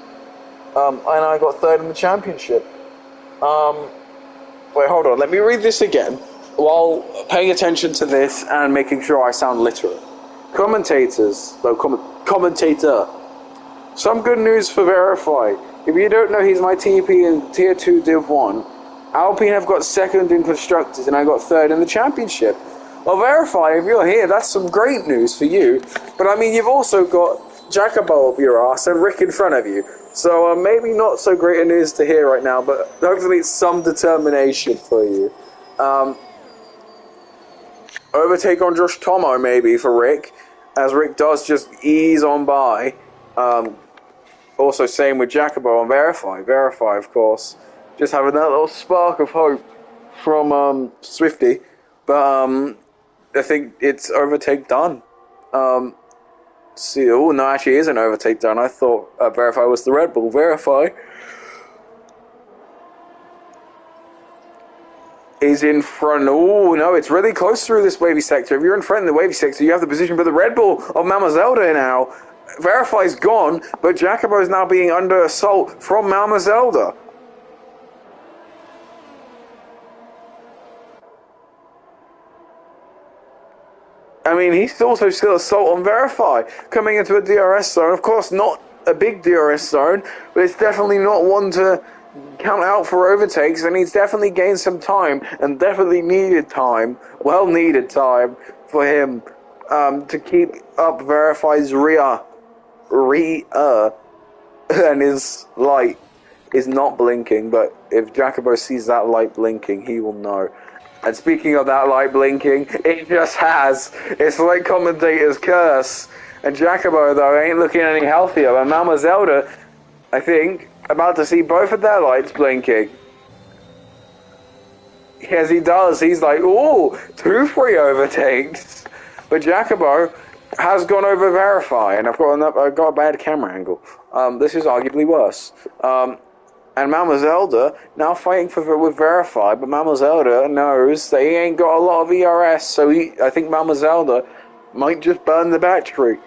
S1: And I got third in the championship. Wait, hold on, let me read this again while paying attention to this and making sure I sound literate. Commentators, commentator. Some good news for Verify. If you don't know, he's my TP in Tier 2 Div 1. Alpine have got second in constructors and I got third in the championship. Well, Verify, if you're here, that's some great news for you. But I mean, you've also got Jacobo up your ass and Rick in front of you. So maybe not so great a news to hear right now, but hopefully it's some determination for you. Overtake on Josh Tomo maybe for Rick, as Rick does just ease on by. Also same with Jacobo on Verify. Verify, of course, just having that little spark of hope from Swifty. But I think it's overtake done. See, oh no, actually, it is an overtake done. I thought Verify was the Red Bull. Verify is in front. Oh no, it's really close through this wavy sector. If you're in front in the wavy sector, you have the position for the Red Bull of Mama Zelda now. Verify's gone, but Jacobo is now being under assault from Mama Zelda. I mean, he's also still assault on Verify, coming into a DRS zone. Of course, not a big DRS zone, but it's definitely not one to count out for overtakes, and he's definitely gained some time, and definitely needed time, well-needed time, for him to keep up Verify's rear, and his light is not blinking, but if Jacobo sees that light blinking, he will know. And speaking of that light blinking, it just has. It's like commentator's curse. And Jacobo, though, ain't looking any healthier. And Mama Zelda, I think, about to see both of their lights blinking. As he does, he's like, ooh, 2 free overtakes. But Jacobo has gone over Verify, and I've got a bad camera angle. This is arguably worse. And Mama Zelda now fighting with Verify, but Mama Zelda knows that he ain't got a lot of ERS, so I think Mama Zelda might just burn the battery.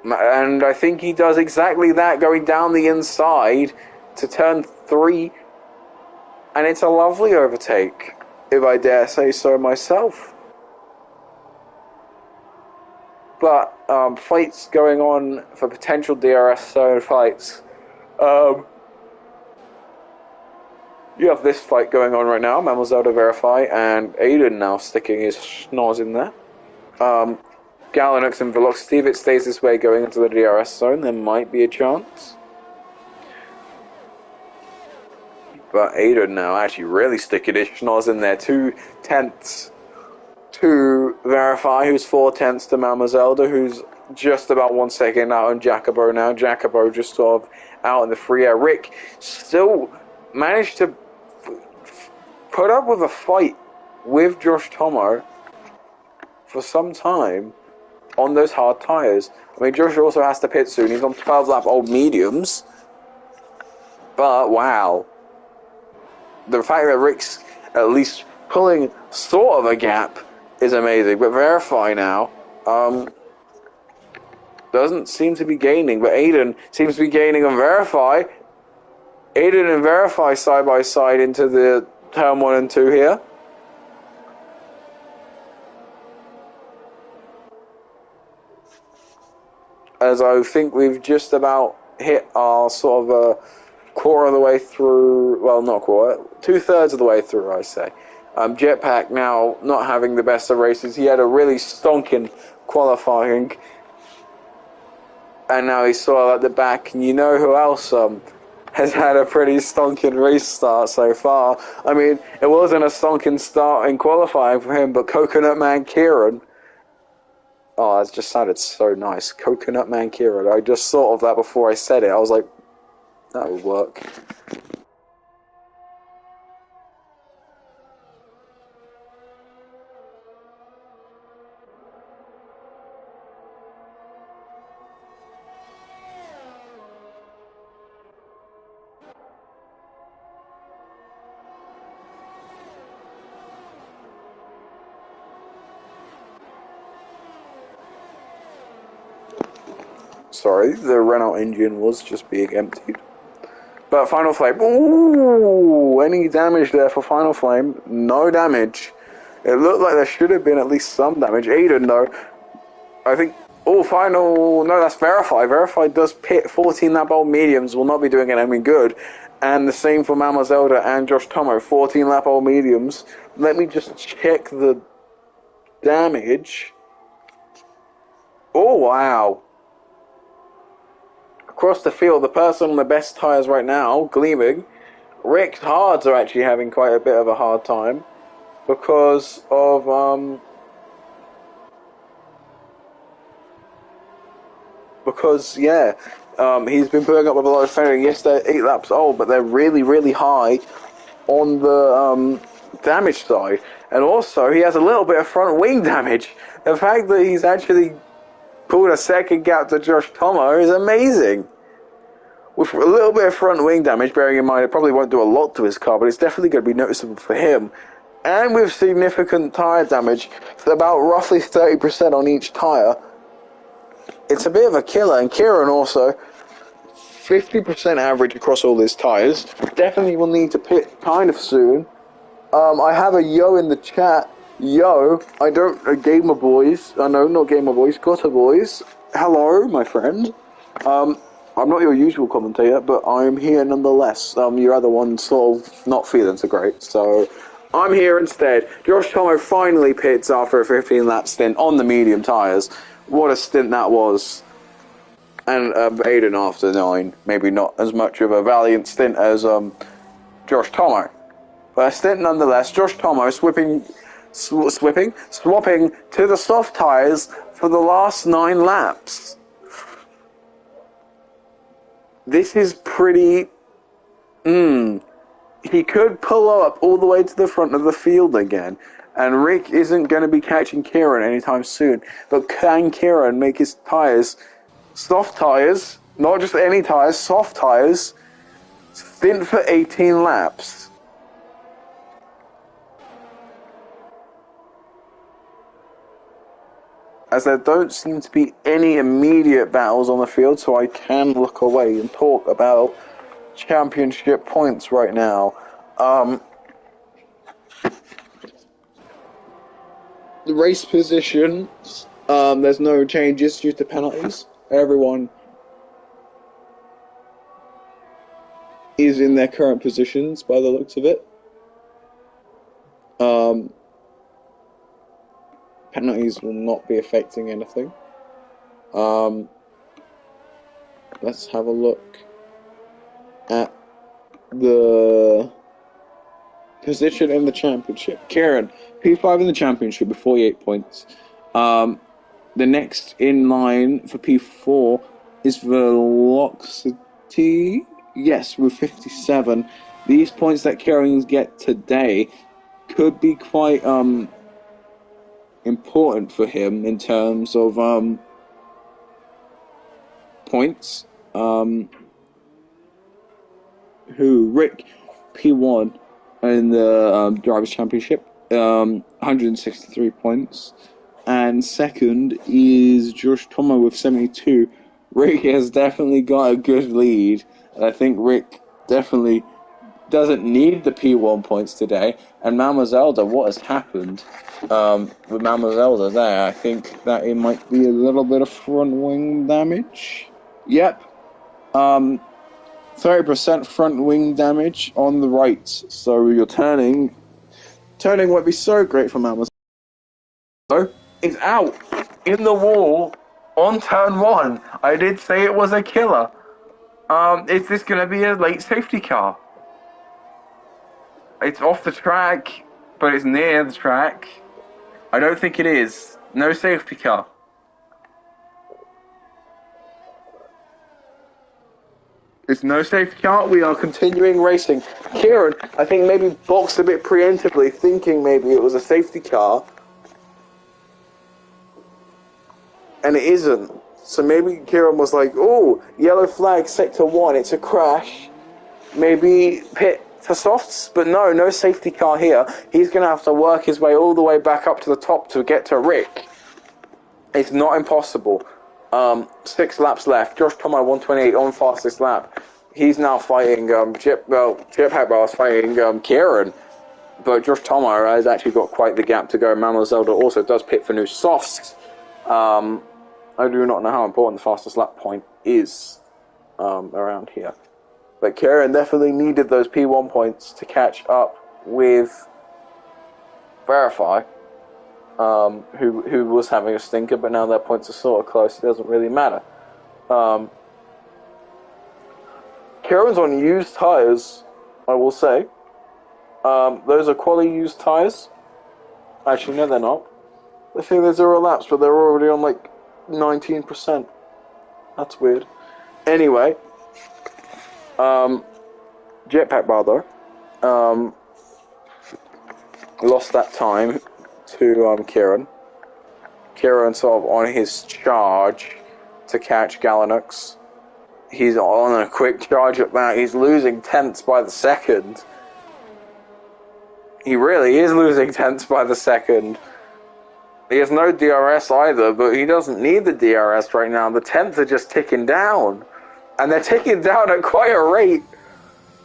S1: And I think he does exactly that, going down the inside to turn 3. And it's a lovely overtake, if I dare say so myself. But fights going on for potential DRS zone fights. You have this fight going on right now, Mama Zelda Verify, and Aiden now sticking his schnoz in there. Galanux and Velocity, if it stays this way going into the DRS zone, there might be a chance. But Aiden now actually really sticking his schnoz in there, 2 tenths to Verify, who's 4 tenths to Mama Zelda, who's just about 1 second out on Jacobo now. Jacobo just sort of out in the free air. Rick still managed to put up with a fight with Josh Tomo for some time on those hard tyres. I mean, Josh also has to pit soon. He's on 12-lap old mediums. But, wow. The fact that Rick's at least pulling sort of a gap is amazing. But Verify now doesn't seem to be gaining, but Aiden seems to be gaining on Verify. Aiden and Verify side by side into the turn 1 and 2 here. As I think we've just about hit our sort of quarter of the way through, well, not quarter, 2/3 of the way through, I say. Jetpack now not having the best of races. He had a really stonking qualifying, and now he's sort of at the back. And you know who else has had a pretty stonking race start so far? I mean, it wasn't a stonking start in qualifying for him, but Coconut Man Kieran. Oh, that just sounded so nice. Coconut Man Kieran. I just thought of that before I said it. I was like, that would work. Sorry, the Renault engine was just being emptied. But Final Flame, ooh, any damage there for Final Flame? No damage. It looked like there should have been at least some damage. Aiden, though, I think, no, that's Verify. Verify does pit 14 lap old mediums, will not be doing anything good. And the same for Mama Zelda and Josh Tomo, 14 lap old mediums. Let me just check the damage. Oh, wow. Across the field, the person on the best tyres right now, gleaming, Rick's hards are actually having quite a bit of a hard time because of he's been putting up with a lot of fending. Yes, they're 8 laps old, but they're really, really high on the damage side. And also, he has a little bit of front wing damage. The fact that he's actually pulled a second gap to Josh Tomo is amazing. With a little bit of front wing damage, bearing in mind it probably won't do a lot to his car, but it's definitely going to be noticeable for him. And with significant tyre damage, about roughly 30% on each tyre, it's a bit of a killer. And Kieran also, 50% average across all his tyres. Definitely will need to pit kind of soon. I have a yo in the chat. Yo, Gamer Boys. No, not Gamer Boys, Gotter Boys. Hello, my friend. I'm not your usual commentator, but I'm here nonetheless. Your other one's sort of not feeling so great, so I'm here instead. Josh Tomo finally pits after a 15-lap stint on the medium tyres. What a stint that was. And Aiden after 9. Maybe not as much of a valiant stint as Josh Tomo. But a stint nonetheless. Josh Tomo swapping to the soft tyres for the last 9 laps. This is pretty... He could pull up all the way to the front of the field again. And Rick isn't going to be catching Kieran anytime soon. But can Kieran make his tyres, soft tyres, not just any tyres, soft tyres, stint for 18 laps? As there don't seem to be any immediate battles on the field, so I can look away and talk about championship points right now. The race positions, there's no changes due to penalties. Everyone is in their current positions by the looks of it. Penalties will not be affecting anything. Let's have a look at the position in the championship. Kieran, P5 in the championship with 48 points. The next in line for P4 is Velocity. Yes, with 57. These points that Kieran get today could be quite important for him in terms of points. Rick, P1 in the Drivers' Championship, 163 points. And second is Josh Tomo with 72. Rick has definitely got a good lead. And I think Rick definitely doesn't need the P1 points today. And Mama Zelda, what has happened with Mama Zelda there? I think that it might be a little bit of front wing damage. Yep. 30% front wing damage on the right. So you're turning won't be so great for Mama Zelda. It's out. in the wall on turn one. I did say it was a killer. Is this going to be a late safety car? It's off the track, but it's near the track. I don't think it is. No safety car. It's no safety car. We are continuing racing. Kieran, I think, maybe boxed a bit preemptively, thinking maybe it was a safety car. And it isn't. So maybe Kieran was like, oh, yellow flag, sector 1, it's a crash. Maybe pit for softs, but no safety car here. He's going to have to work his way all the way back up to the top to get to Rick. It's not impossible. 6 laps left. Josh Tomo 128 on fastest lap. He's now fighting Chip Hackbar's fighting Kieran, but Josh Tomo has actually got quite the gap to go. Mammal Zelda also does pit for new softs. I do not know how important the fastest lap point is around here. But Kieran definitely needed those P1 points to catch up with Verify, who was having a stinker, but now their points are sort of close. It doesn't really matter. Kieran's on used tyres, I will say. Those are quality used tyres. Actually, no, they're not. I think there's 0 laps, but they're already on like 19%. That's weird. Anyway, Jetpack Bar though, lost that time to Kieran. Kieran sort of on his charge to catch Galanux. He's on a quick charge at that. He's losing tenths by the second. He really is losing tenths by the second. He has no DRS either, but he doesn't need the DRS right now. The tenths are just ticking down. And they're ticking down at quite a rate.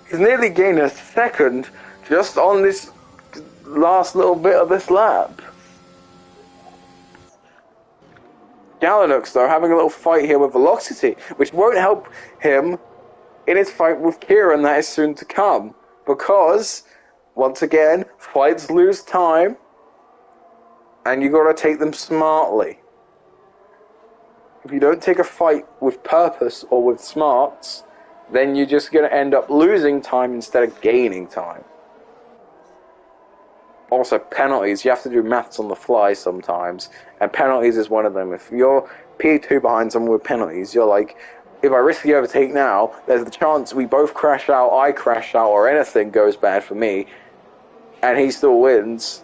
S1: He's nearly gained a second just on this last little bit of this lap. Galanux, though, having a little fight here with Velocity, which won't help him in his fight with Kieran that is soon to come. Because, once again, fights lose time. And you gotta take them smartly. If you don't take a fight with purpose or with smarts, then you're just gonna end up losing time instead of gaining time. Also, penalties. You have to do maths on the fly sometimes, and penalties is one of them. If you're P2 behind someone with penalties, you're like, if I risk the overtake now, there's the chance we both crash out, I crash out, or anything goes bad for me, and he still wins.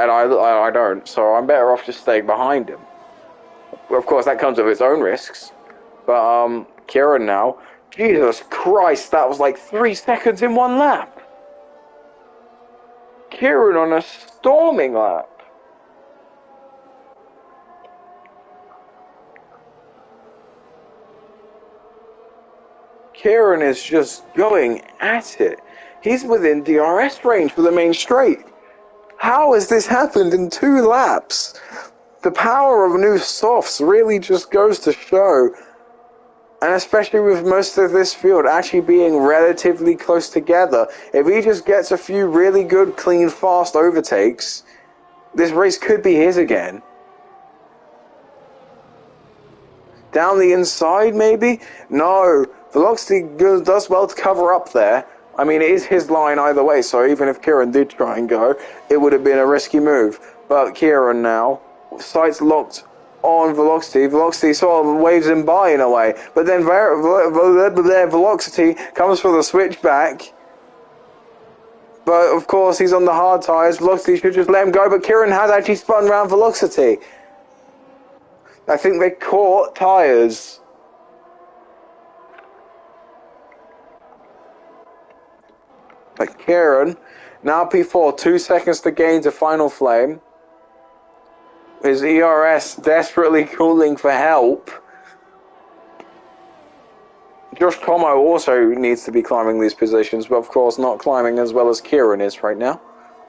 S1: And I don't, so I'm better off just staying behind him. Well, of course, that comes with its own risks. But, Kieran now. Jesus Christ, that was like 3 seconds in 1 lap. Kieran on a storming lap. Kieran is just going at it. He's within DRS range for the main straight. How has this happened in 2 laps? The power of new softs really just goes to show, and especially with most of this field actually being relatively close together, if he just gets a few really good, clean, fast overtakes, this race could be his again. Down the inside, maybe? No, Velocity does well to cover up there. I mean, it is his line either way, so even if Kieran did try and go, it would have been a risky move. But Kieran now, sights locked on Velocity. Velocity sort of waves him by in a way. But then Velocity comes for the switchback. But, of course, he's on the hard tyres. Velocity should just let him go, but Kieran has actually spun around Velocity. I think they caught tyres. But Kieran, now P4, 2 seconds to gain to Final Flame. His ERS desperately calling for help. Josh Tomo also needs to be climbing these positions, but of course not climbing as well as Kieran is right now.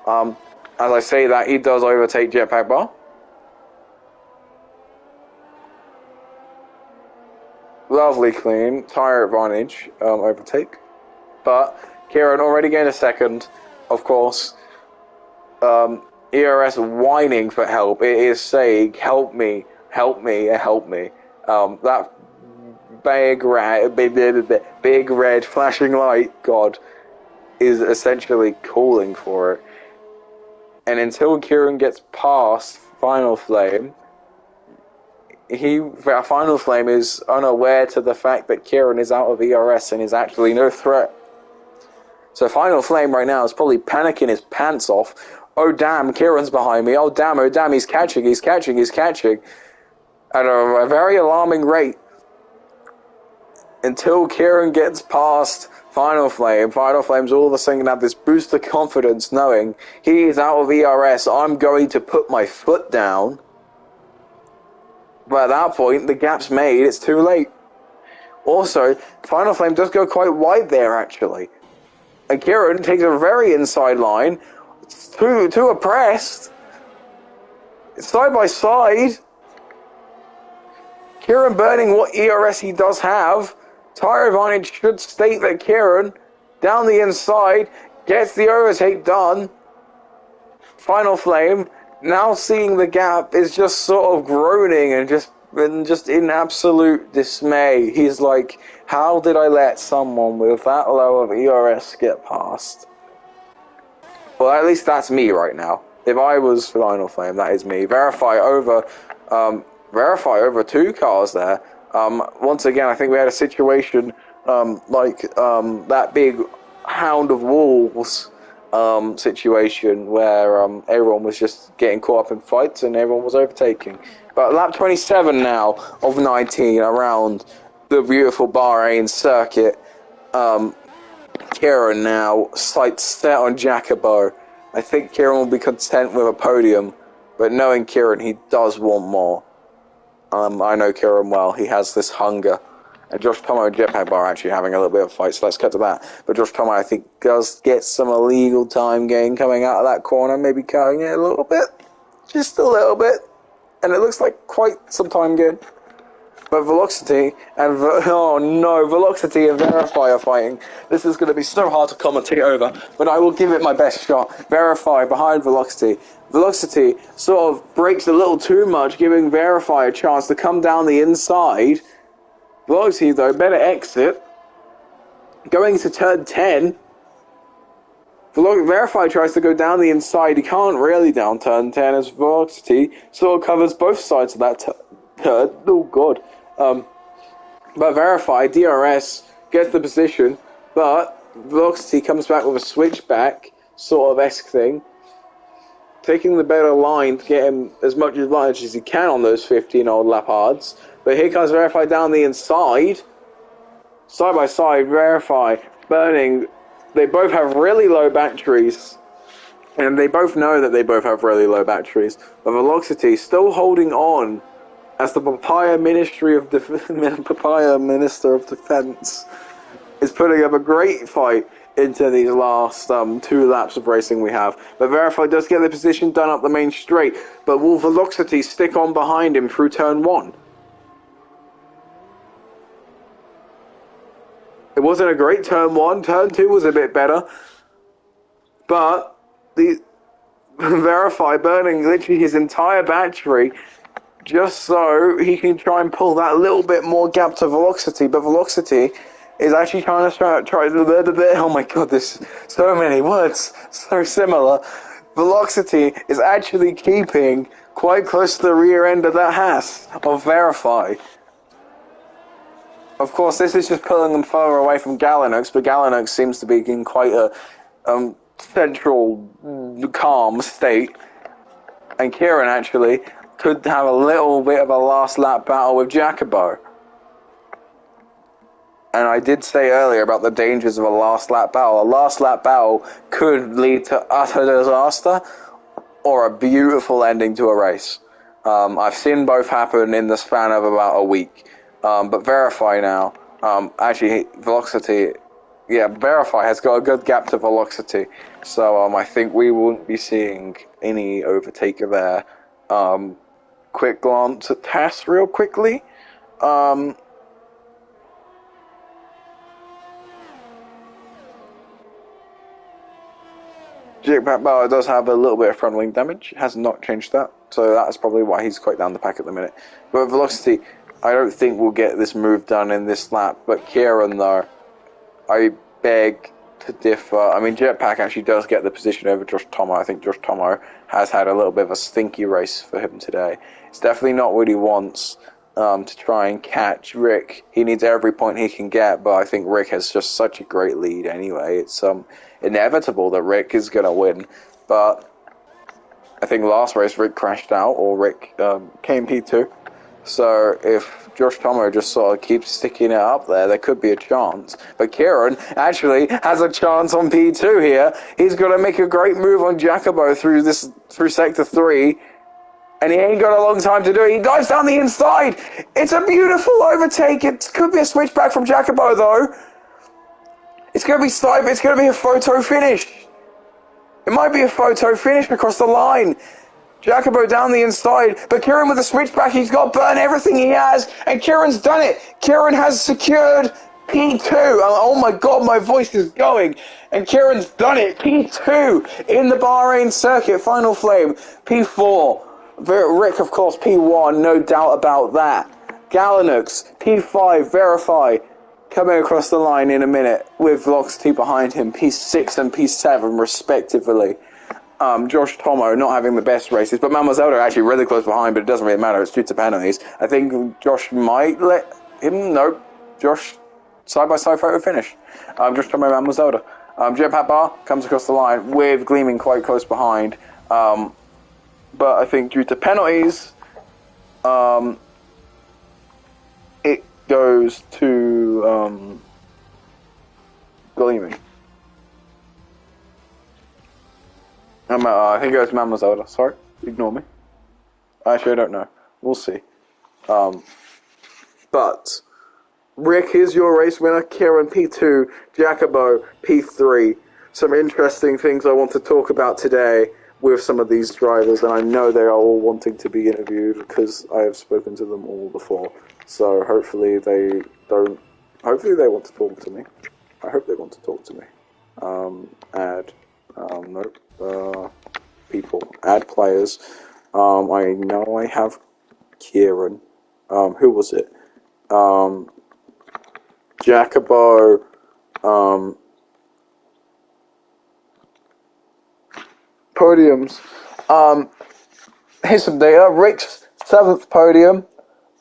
S1: As I say that, he does overtake Jetpack Bar. Lovely clean, tyre advantage overtake. But Kieran already gained a second, of course. ERS whining for help. It is saying, help me, help me, help me. That big red flashing light god is essentially calling for it. And until Kieran gets past Final Flame, Final Flame is unaware to the fact that Kieran is out of ERS and is actually no threat. So Final Flame right now is probably panicking his pants off. Oh damn, Kieran's behind me. Oh damn, he's catching. At a very alarming rate. Until Kieran gets past Final Flame, Final Flame's all of a sudden have this boost of confidence knowing he is out of ERS, I'm going to put my foot down. But at that point, the gap's made, it's too late. Also, Final Flame does go quite wide there, actually. And Kieran takes a very inside line, too oppressed. Side by side. Kieran burning what ERS he does have. Tire advantage should state that Kieran, down the inside, gets the overtake done. Final Flame, now seeing the gap, is just sort of groaning and just in absolute dismay. He's like, how did I let someone with that low of ERS get past? Well, at least that's me right now. If I was Final Flame, that is me. Verify over two cars there. Once again, I think we had a situation that big Hound of Wolves situation where everyone was just getting caught up in fights and everyone was overtaking. But lap 27 now of 19 around the beautiful Bahrain circuit. Kieran now sights set on Jacobo. I think Kieran will be content with a podium, but knowing Kieran, he does want more. I know Kieran well. He has this hunger. And Josh Pomo and Jetpack Bar are actually having a little bit of a fight, so let's cut to that. But Josh Pomo, I think, does get some illegal time gain coming out of that corner, maybe cutting it a little bit. Just a little bit. And it looks like quite some time gain. But Velocity and Velocity and Verify are fighting. This is going to be so hard to commentate over, but I will give it my best shot. Verify behind Velocity. Velocity sort of breaks a little too much, giving Verify a chance to come down the inside. Velocity, though, better exit. Going to turn 10. Verify tries to go down the inside. He can't really down turn 10 as Velocity sort of covers both sides of that turn. Oh, God. But Verify, DRS, gets the position, but Velocity comes back with a switchback sort of esque thing, taking the better line to get him as much advantage as he can on those 15 old Lapards. But here comes Verify down the inside, side by side, Verify burning. They both have really low batteries, and they both know that they both have really low batteries. But Velocity still holding on as the Papaya Minister of Defense is putting up a great fight into these last 2 laps of racing we have. But Verify does get the position done up the main straight, but will Velocity stick on behind him through turn 1? It wasn't a great turn 1. Turn 2 was a bit better. But the Verify burning literally his entire battery just so he can try and pull that little bit more gap to Velocity. But Velocity is actually trying to oh my god, there's so many words, so similar. Velocity is actually keeping quite close to the rear end of that Haas of Verify. Of course, this is just pulling them further away from Gallinux, but Gallinux seems to be in quite a central, calm state. And Kieran actually could have a little bit of a last lap battle with Jacobo. And I did say earlier about the dangers of a last lap battle. A last lap battle could lead to utter disaster or a beautiful ending to a race. I've seen both happen in the span of about a week. But Verify now, actually Velocity, Verify has got a good gap to Velocity. So I think we won't be seeing any overtaker there. Quick glance at Tass real quickly. Jetpack Bar does have a little bit of front wing damage, has not changed that, so that's probably why he's quite down the pack at the minute. But Velocity, I don't think we'll get this move done in this lap, but Kieran though, I beg to differ. I mean, Jetpack actually does get the position over Josh Tomo. I think Josh Tomo has had a little bit of a stinky race for him today. It's definitely not what he wants to try and catch Rick. He needs every point he can get, but I think Rick has just such a great lead anyway. It's inevitable that Rick is going to win. But I think last race Rick crashed out, or Rick came P2. So if Josh Tomo just sort of keeps sticking it up there could be a chance. But Kieran actually has a chance on P2 here. He's going to make a great move on Jacobo through Sector 3. And he ain't got a long time to do it. He dives down the inside. It's a beautiful overtake. It could be a switchback from Jacobo, though. It's going to be It's going to be a photo finish. It might be a photo finish across the line. Jacobo down the inside, but Kieran with a switchback, he's got to burn everything he has, and Kieran's done it. Kieran has secured P2. Oh my god, my voice is going. And Kieran's done it. P2 in the Bahrain circuit, final flame. P4. Rick, of course, P1, no doubt about that. Galanux, P5, Verify, coming across the line in a minute with Velocity behind him, P6 and P7 respectively. Josh Tomo not having the best races, but Mademoiselle are actually really close behind, but it doesn't really matter, it's due to penalties. I think Josh might let him, nope, Josh, side-by-side photo finish. Josh Tomo and Mademoiselle. Jetpack Bar comes across the line with Gleaming quite close behind, but I think due to penalties, it goes to Gleaming. I think it goes to Mademoiselle. Sorry, ignore me. Actually, I don't know. We'll see. But Rick is your race winner. Kieran P2, Jacobo P3. Some interesting things I want to talk about today with some of these drivers, and I know they are all wanting to be interviewed because I have spoken to them all before. So hopefully they don't. Hopefully they want to talk to me. I hope they want to talk to me. People. Add players. I know I have Kieran. Who was it? Jacobo. Podiums. Here's some data. Rick's 7th podium.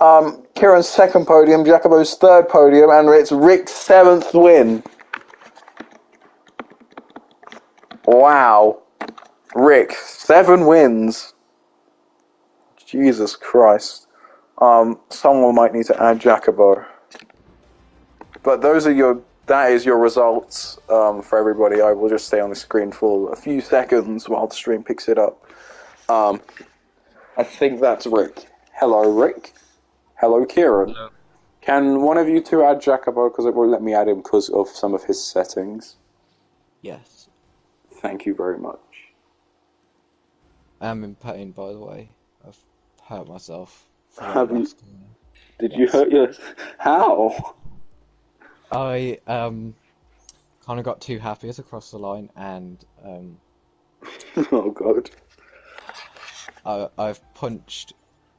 S1: Kieran's 2nd podium. Jacobo's 3rd podium. And it's Rick's 7th win. Wow. Rick, 7 wins. Jesus Christ. Someone might need to add Jacobo. But that is your results for everybody. I will just stay on the screen for a few seconds while the stream picks it up. I think that's Rick. Hello, Rick. Hello, Kieran.
S2: Hello.
S1: Can one of you two add Jacobo, because it won't let me add him because of some of his settings?
S2: Yes.
S1: Thank you very much.
S2: I'm in pain, by the way. I've hurt myself.
S1: Have you? Did you hurt your... How?
S2: I kind of got too happy to cross the line, and
S1: Oh god.
S2: I've punched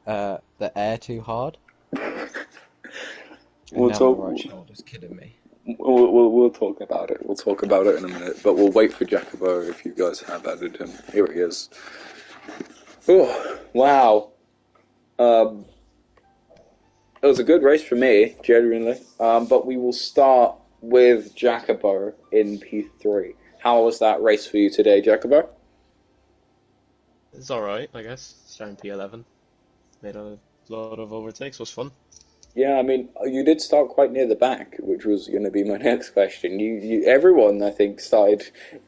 S2: the air too hard. And
S1: We'll
S2: now
S1: talk.
S2: my right shoulder's killing me.
S1: We'll talk about it. We'll talk about it in a minute. But we'll wait for Jacobo if you guys have added him. Here he is. Oh, wow. It was a good race for me, genuinely. But we will start with Jacobo in P3. How was that race for you today, Jacobo?
S3: It's alright, I guess. Starting P11. Made a lot of overtakes, was fun.
S1: Yeah, I mean, you did start quite near the back, which was going to be my next question. Everyone, I think, started,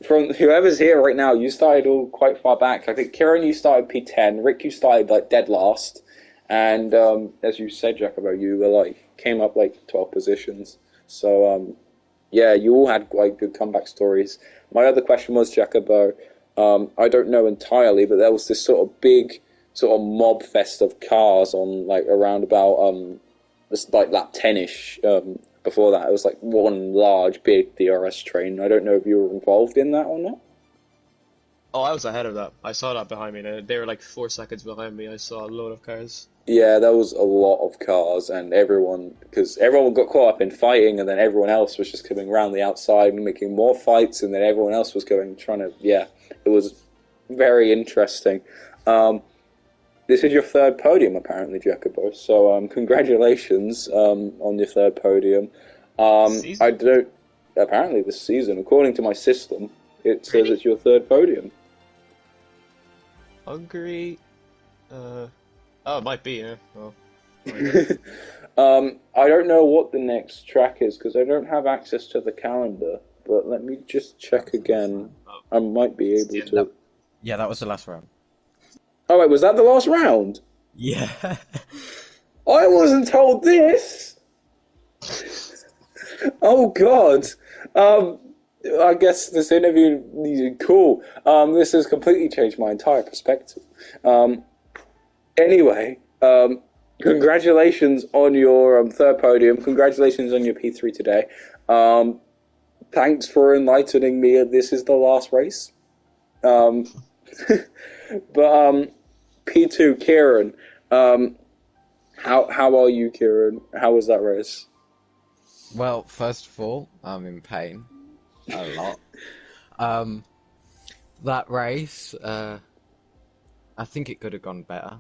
S1: from whoever's here right now, you started all quite far back. I think, Kieran, you started P10, Rick, you started, like, dead last, and, as you said, Jacobo, you were, like, came up, like, 12 positions. So, yeah, you all had, like, good comeback stories. My other question was, Jacobo, I don't know entirely, but there was this sort of big, sort of mob fest of cars on, like, around about, it's like lap 10-ish. Before that, it was like one large, big DRS train. I don't know if you were involved in that or not.
S3: Oh, I was ahead of that. I saw that behind me. They were like 4 seconds behind me. I saw a load of cars.
S1: Yeah, there was a lot of cars, and because everyone got caught up in fighting, and then everyone else was just coming around the outside and making more fights, and then everyone else was yeah, it was very interesting. Um, this is your third podium, apparently, Jacobo. So, congratulations on your third podium.
S3: Season?
S1: I don't. Apparently, this season, according to my system, it says
S3: Really?
S1: it's your third podium.
S3: Hungary. Oh, it might be. Yeah. Well, right.
S1: I don't know what the next track is because I don't have access to the calendar. But let me just check again. I might be able to.
S2: Yeah, that was the last round.
S1: Oh wait, was that the last round?
S2: Yeah.
S1: I wasn't told this. Oh God. I guess this interview is cool. This has completely changed my entire perspective. Anyway, congratulations on your third podium. Congratulations on your P3 today. Thanks for enlightening me. This is the last race. But P2, Kieran. How are you, Kieran? How was that race?
S2: Well, first of all, I'm in pain a lot. That race, I think it could have gone better.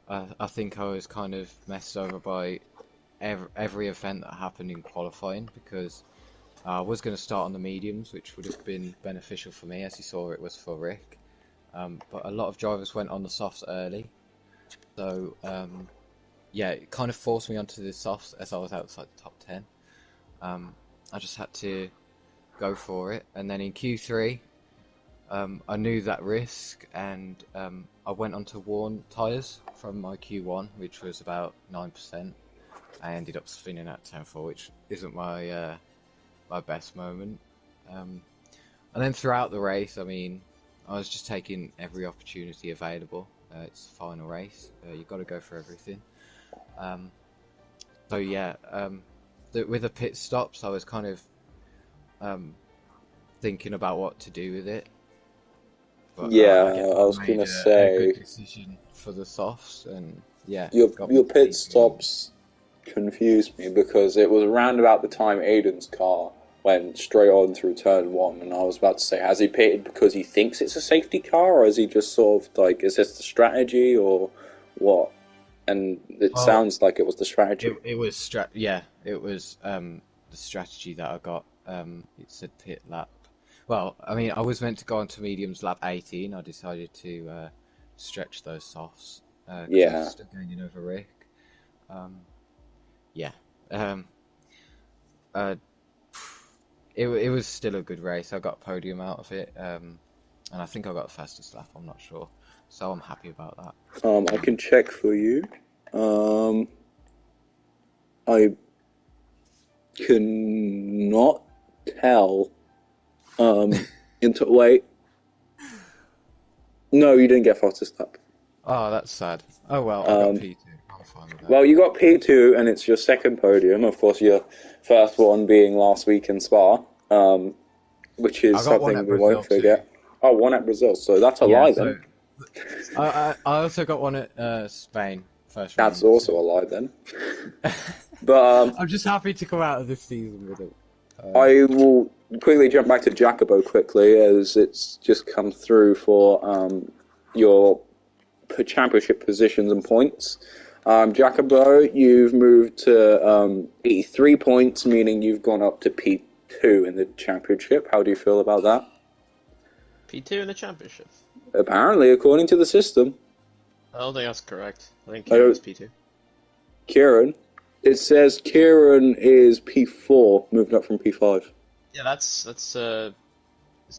S2: I think I was kind of messed over by every event that happened in qualifying because I was going to start on the mediums, which would have been beneficial for me. As you saw, it was for Rick. But a lot of drivers went on the softs early. So, yeah, it kind of forced me onto the softs as I was outside the top 10. I just had to go for it. And then in Q3, I knew that risk, and I went onto worn tyres from my Q1, which was about 9%. I ended up spinning at 10.4, which isn't my my best moment. And then throughout the race, I mean, I was just taking every opportunity available. It's the final race. You've got to go for everything. So yeah, with the pit stops, I was kind of thinking about what to do with it. But,
S1: Yeah,
S2: I guess
S1: I was
S2: I
S1: gonna
S2: made a
S1: say
S2: good decision for the softs, and yeah, got me
S1: your pit
S2: P3.
S1: stops confused me because it was around about the time Aiden's car went straight on through turn one, and I was about to say, has he pitted because he thinks it's a safety car, or is he just sort of like, is this the strategy, or what? And it
S2: Well,
S1: sounds like it was the strategy.
S2: it was yeah, it was the strategy that I got. It said pit lap. Well, I mean, I was meant to go on to mediums lap 18. I decided to stretch those softs because I was
S1: Yeah.
S2: still gaining over Rick. Yeah. Um, uh, it was still a good race. I got a podium out of it, and I think I got the fastest lap. I'm not sure, so I'm happy about that.
S1: I can check for you. I cannot tell. Wait. No, you didn't get fastest lap.
S2: Oh, that's sad. Oh well, I got
S1: Um,
S2: P2. I'm fine with that.
S1: well, you got P2, and it's your second podium. Of course, your first one being last week in Spa, which is
S2: I got one
S1: something
S2: at
S1: we won't
S2: Brazil too.
S1: forget. Oh, one at Brazil, so that's a
S2: Yeah,
S1: lie
S2: so
S1: then.
S2: I also got one at Spain first
S1: That's
S2: round.
S1: also
S2: So
S1: a lie then. But
S2: I'm just happy to come out of this season with it.
S1: I will quickly jump back to Jacobo quickly, as it's just come through for your championship positions and points. Jacobo, you've moved to 83 points, meaning you've gone up to P2 in the championship. How do you feel about that?
S3: P2 in the championship.
S1: Apparently, according to the system.
S3: I don't think that's correct. I think
S1: I
S3: Kieran
S1: don't-
S3: was P2.
S1: Kieran, it says Kieran is P4, moved up from P5.
S3: Yeah, that's is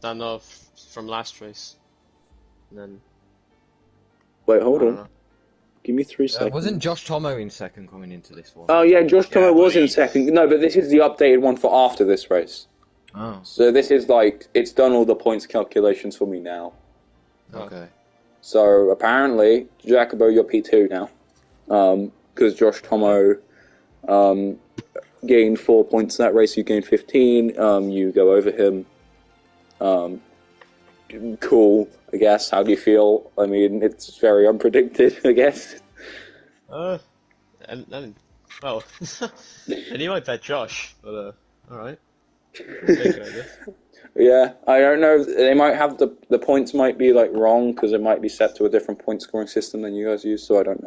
S3: that enough from last race? And then
S1: Wait,
S3: I
S1: hold
S3: don't
S1: on.
S3: know.
S1: Give me 3 seconds.
S2: Wasn't Josh Tomo in second coming into this one?
S1: Oh, yeah, Josh Tomo was in
S3: but
S1: second. No, but this is the updated one for after this race.
S2: Oh,
S1: So this is like, it's done all the points calculations for me now.
S2: okay.
S1: So apparently, Jacobo, you're P2 now. Because Josh Tomo gained 4 points that race, you gained 15. You go over him. cool, I guess. How do you feel? I mean, it's very unpredicted, I guess.
S3: Uh, and well, and you might bet Josh, but all right, we'll take it, I guess.
S1: Yeah, I don't know. They might have the points might be like wrong because it might be set to a different point scoring system than you guys use. So I don't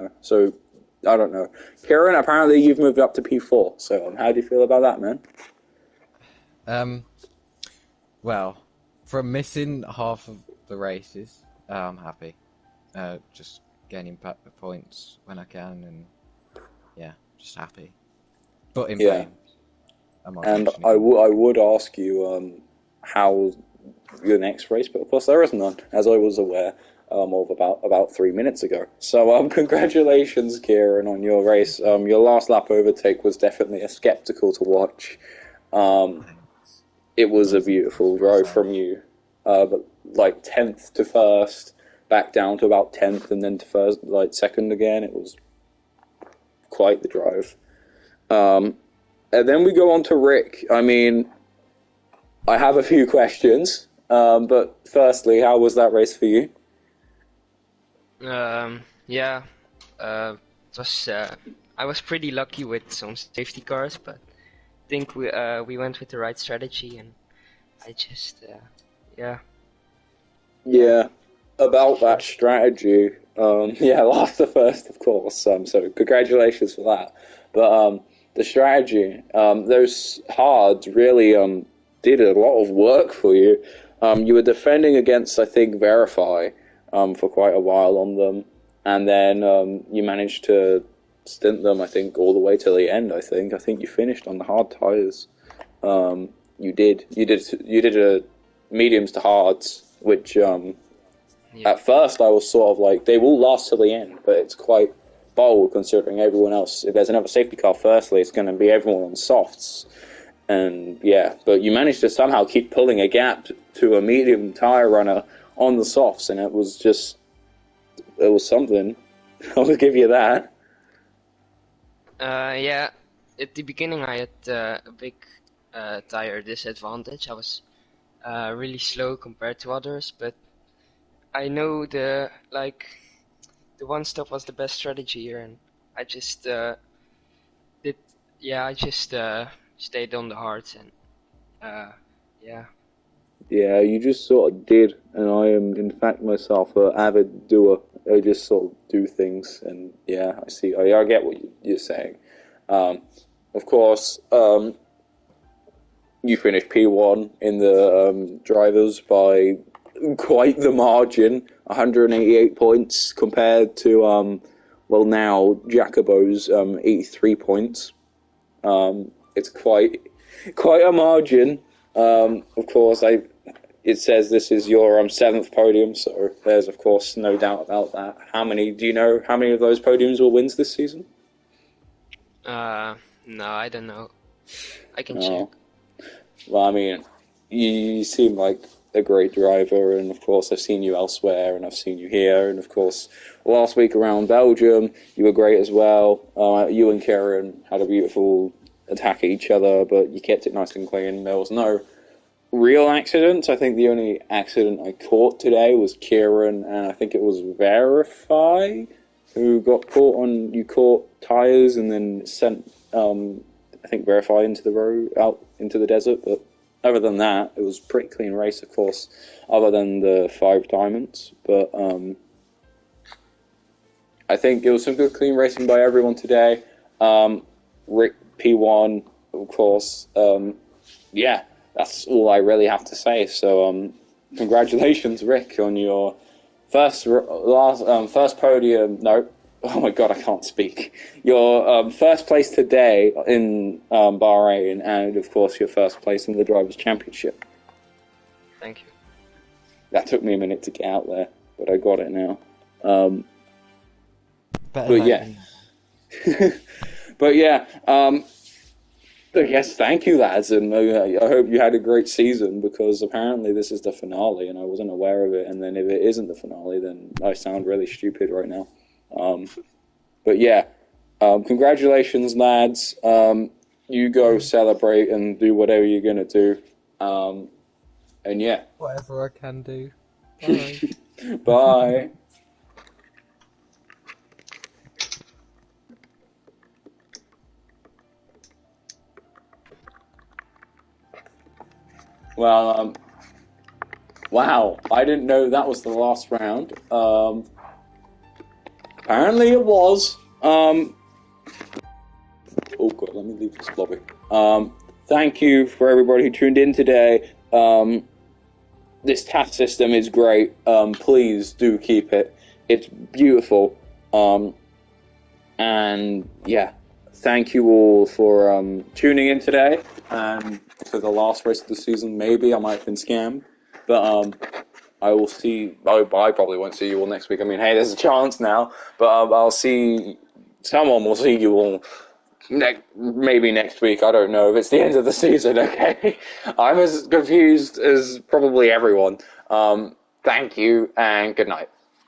S1: know. Kieran, apparently you've moved up to P4. So how do you feel about that, man?
S2: Well, from missing half of the races, I'm happy. Just gaining back the points when I can, and yeah, just happy. But in
S1: Yeah,
S2: Bahrain, I might
S1: and
S2: mention
S1: I
S2: again.
S1: would ask you how your next race, but of course there is none, as I was aware of about 3 minutes ago. So congratulations, Kieran, on your race. Your last lap overtake was definitely a spectacle to watch. Um,
S2: Thanks.
S1: it was a
S2: Always think
S1: beautiful
S2: of
S1: drive
S2: myself.
S1: from you, but like 10th to first, back down to about 10th, and then to first, like second again. It was quite the drive. Um, and then we go on to Rick. I mean, I have a few questions, but firstly, how was that race for you?
S4: Yeah, it was. I was pretty lucky with some safety cars, but I think we went with the right strategy, and I just yeah yeah
S1: Yeah, about that
S4: first.
S1: strategy. Yeah, last the first, of course. So congratulations for that. But the strategy, those hards really did a lot of work for you. You were defending against, I think, Verify for quite a while on them, and then you managed to stint them. I think all the way till the end. I think you finished on the hard tires. You did a mediums to hards, which
S4: Yeah.
S1: at first I was sort of like they will last till the end, but it's quite bold considering everyone else. If there's another safety car, firstly, it's going to be everyone on softs, and yeah, but you managed to somehow keep pulling a gap to a medium tire runner on the softs, and it was something. I'll give you that.
S4: Yeah. At the beginning, I had a big tire disadvantage. I was really slow compared to others, but I know the one stop was the best strategy here, and I just did. Yeah, I just stayed on the hards, and yeah.
S1: Yeah, you just sort of did, and I am in fact myself an avid doer. I just sort of do things, and yeah, I see. I get what you're saying. Um, of course, you finished P1 in the drivers by quite the margin, 188 points compared to well now Jacobo's 83 points. It's quite a margin. Of course, it says this is your seventh podium, so there's of course no doubt about that. Do you know how many of those podiums will wins this season?
S4: No, I don't know. I can check.
S1: Oh, well, I mean, you seem like a great driver, and of course I've seen you elsewhere, and I've seen you here, and of course last week around Belgium you were great as well. You and Karen had a beautiful attack at each other, but you kept it nice and clean. There was no real accidents. I think the only accident I caught today was Kieran, and I think it was Verify who got caught on. You caught tires and then sent, I think, Verify into the road out into the desert. But other than that, it was a pretty clean race, of course. Other than the 5 diamonds, but I think it was some good clean racing by everyone today. Rick P1, of course. Yeah, that's all I really have to say. So, congratulations, Rick, on your first podium. No, oh my god, I can't speak. Your first place today in Bahrain, and of course your first place in the Drivers' Championship.
S4: Thank you.
S1: That took me a minute to get out there, but I got it now. Um,
S2: Better
S1: but
S2: late
S1: yeah,
S2: than never.
S1: but yeah. I guess thank you, lads, and I hope you had a great season because apparently this is the finale, and I wasn't aware of it. And then if it isn't the finale, then I sound really stupid right now. Um, but yeah, congratulations, lads. You go celebrate and do whatever you're gonna do. And yeah,
S2: Whatever I can do.
S3: Bye.
S1: Bye. Well, wow, I didn't know that was the last round. Apparently it was. Oh god, let me leave this lobby. Thank you for everybody who tuned in today. This task system is great. Please do keep it. It's beautiful. And yeah, thank you all for tuning in today. And for the last race of the season, maybe I might have been scammed, but I will see. I probably won't see you all next week. I mean, hey, there's a chance now, but I'll see. Someone will see you all maybe next week. I don't know if it's the end of the season. Okay, I'm as confused as probably everyone. Thank you and good night.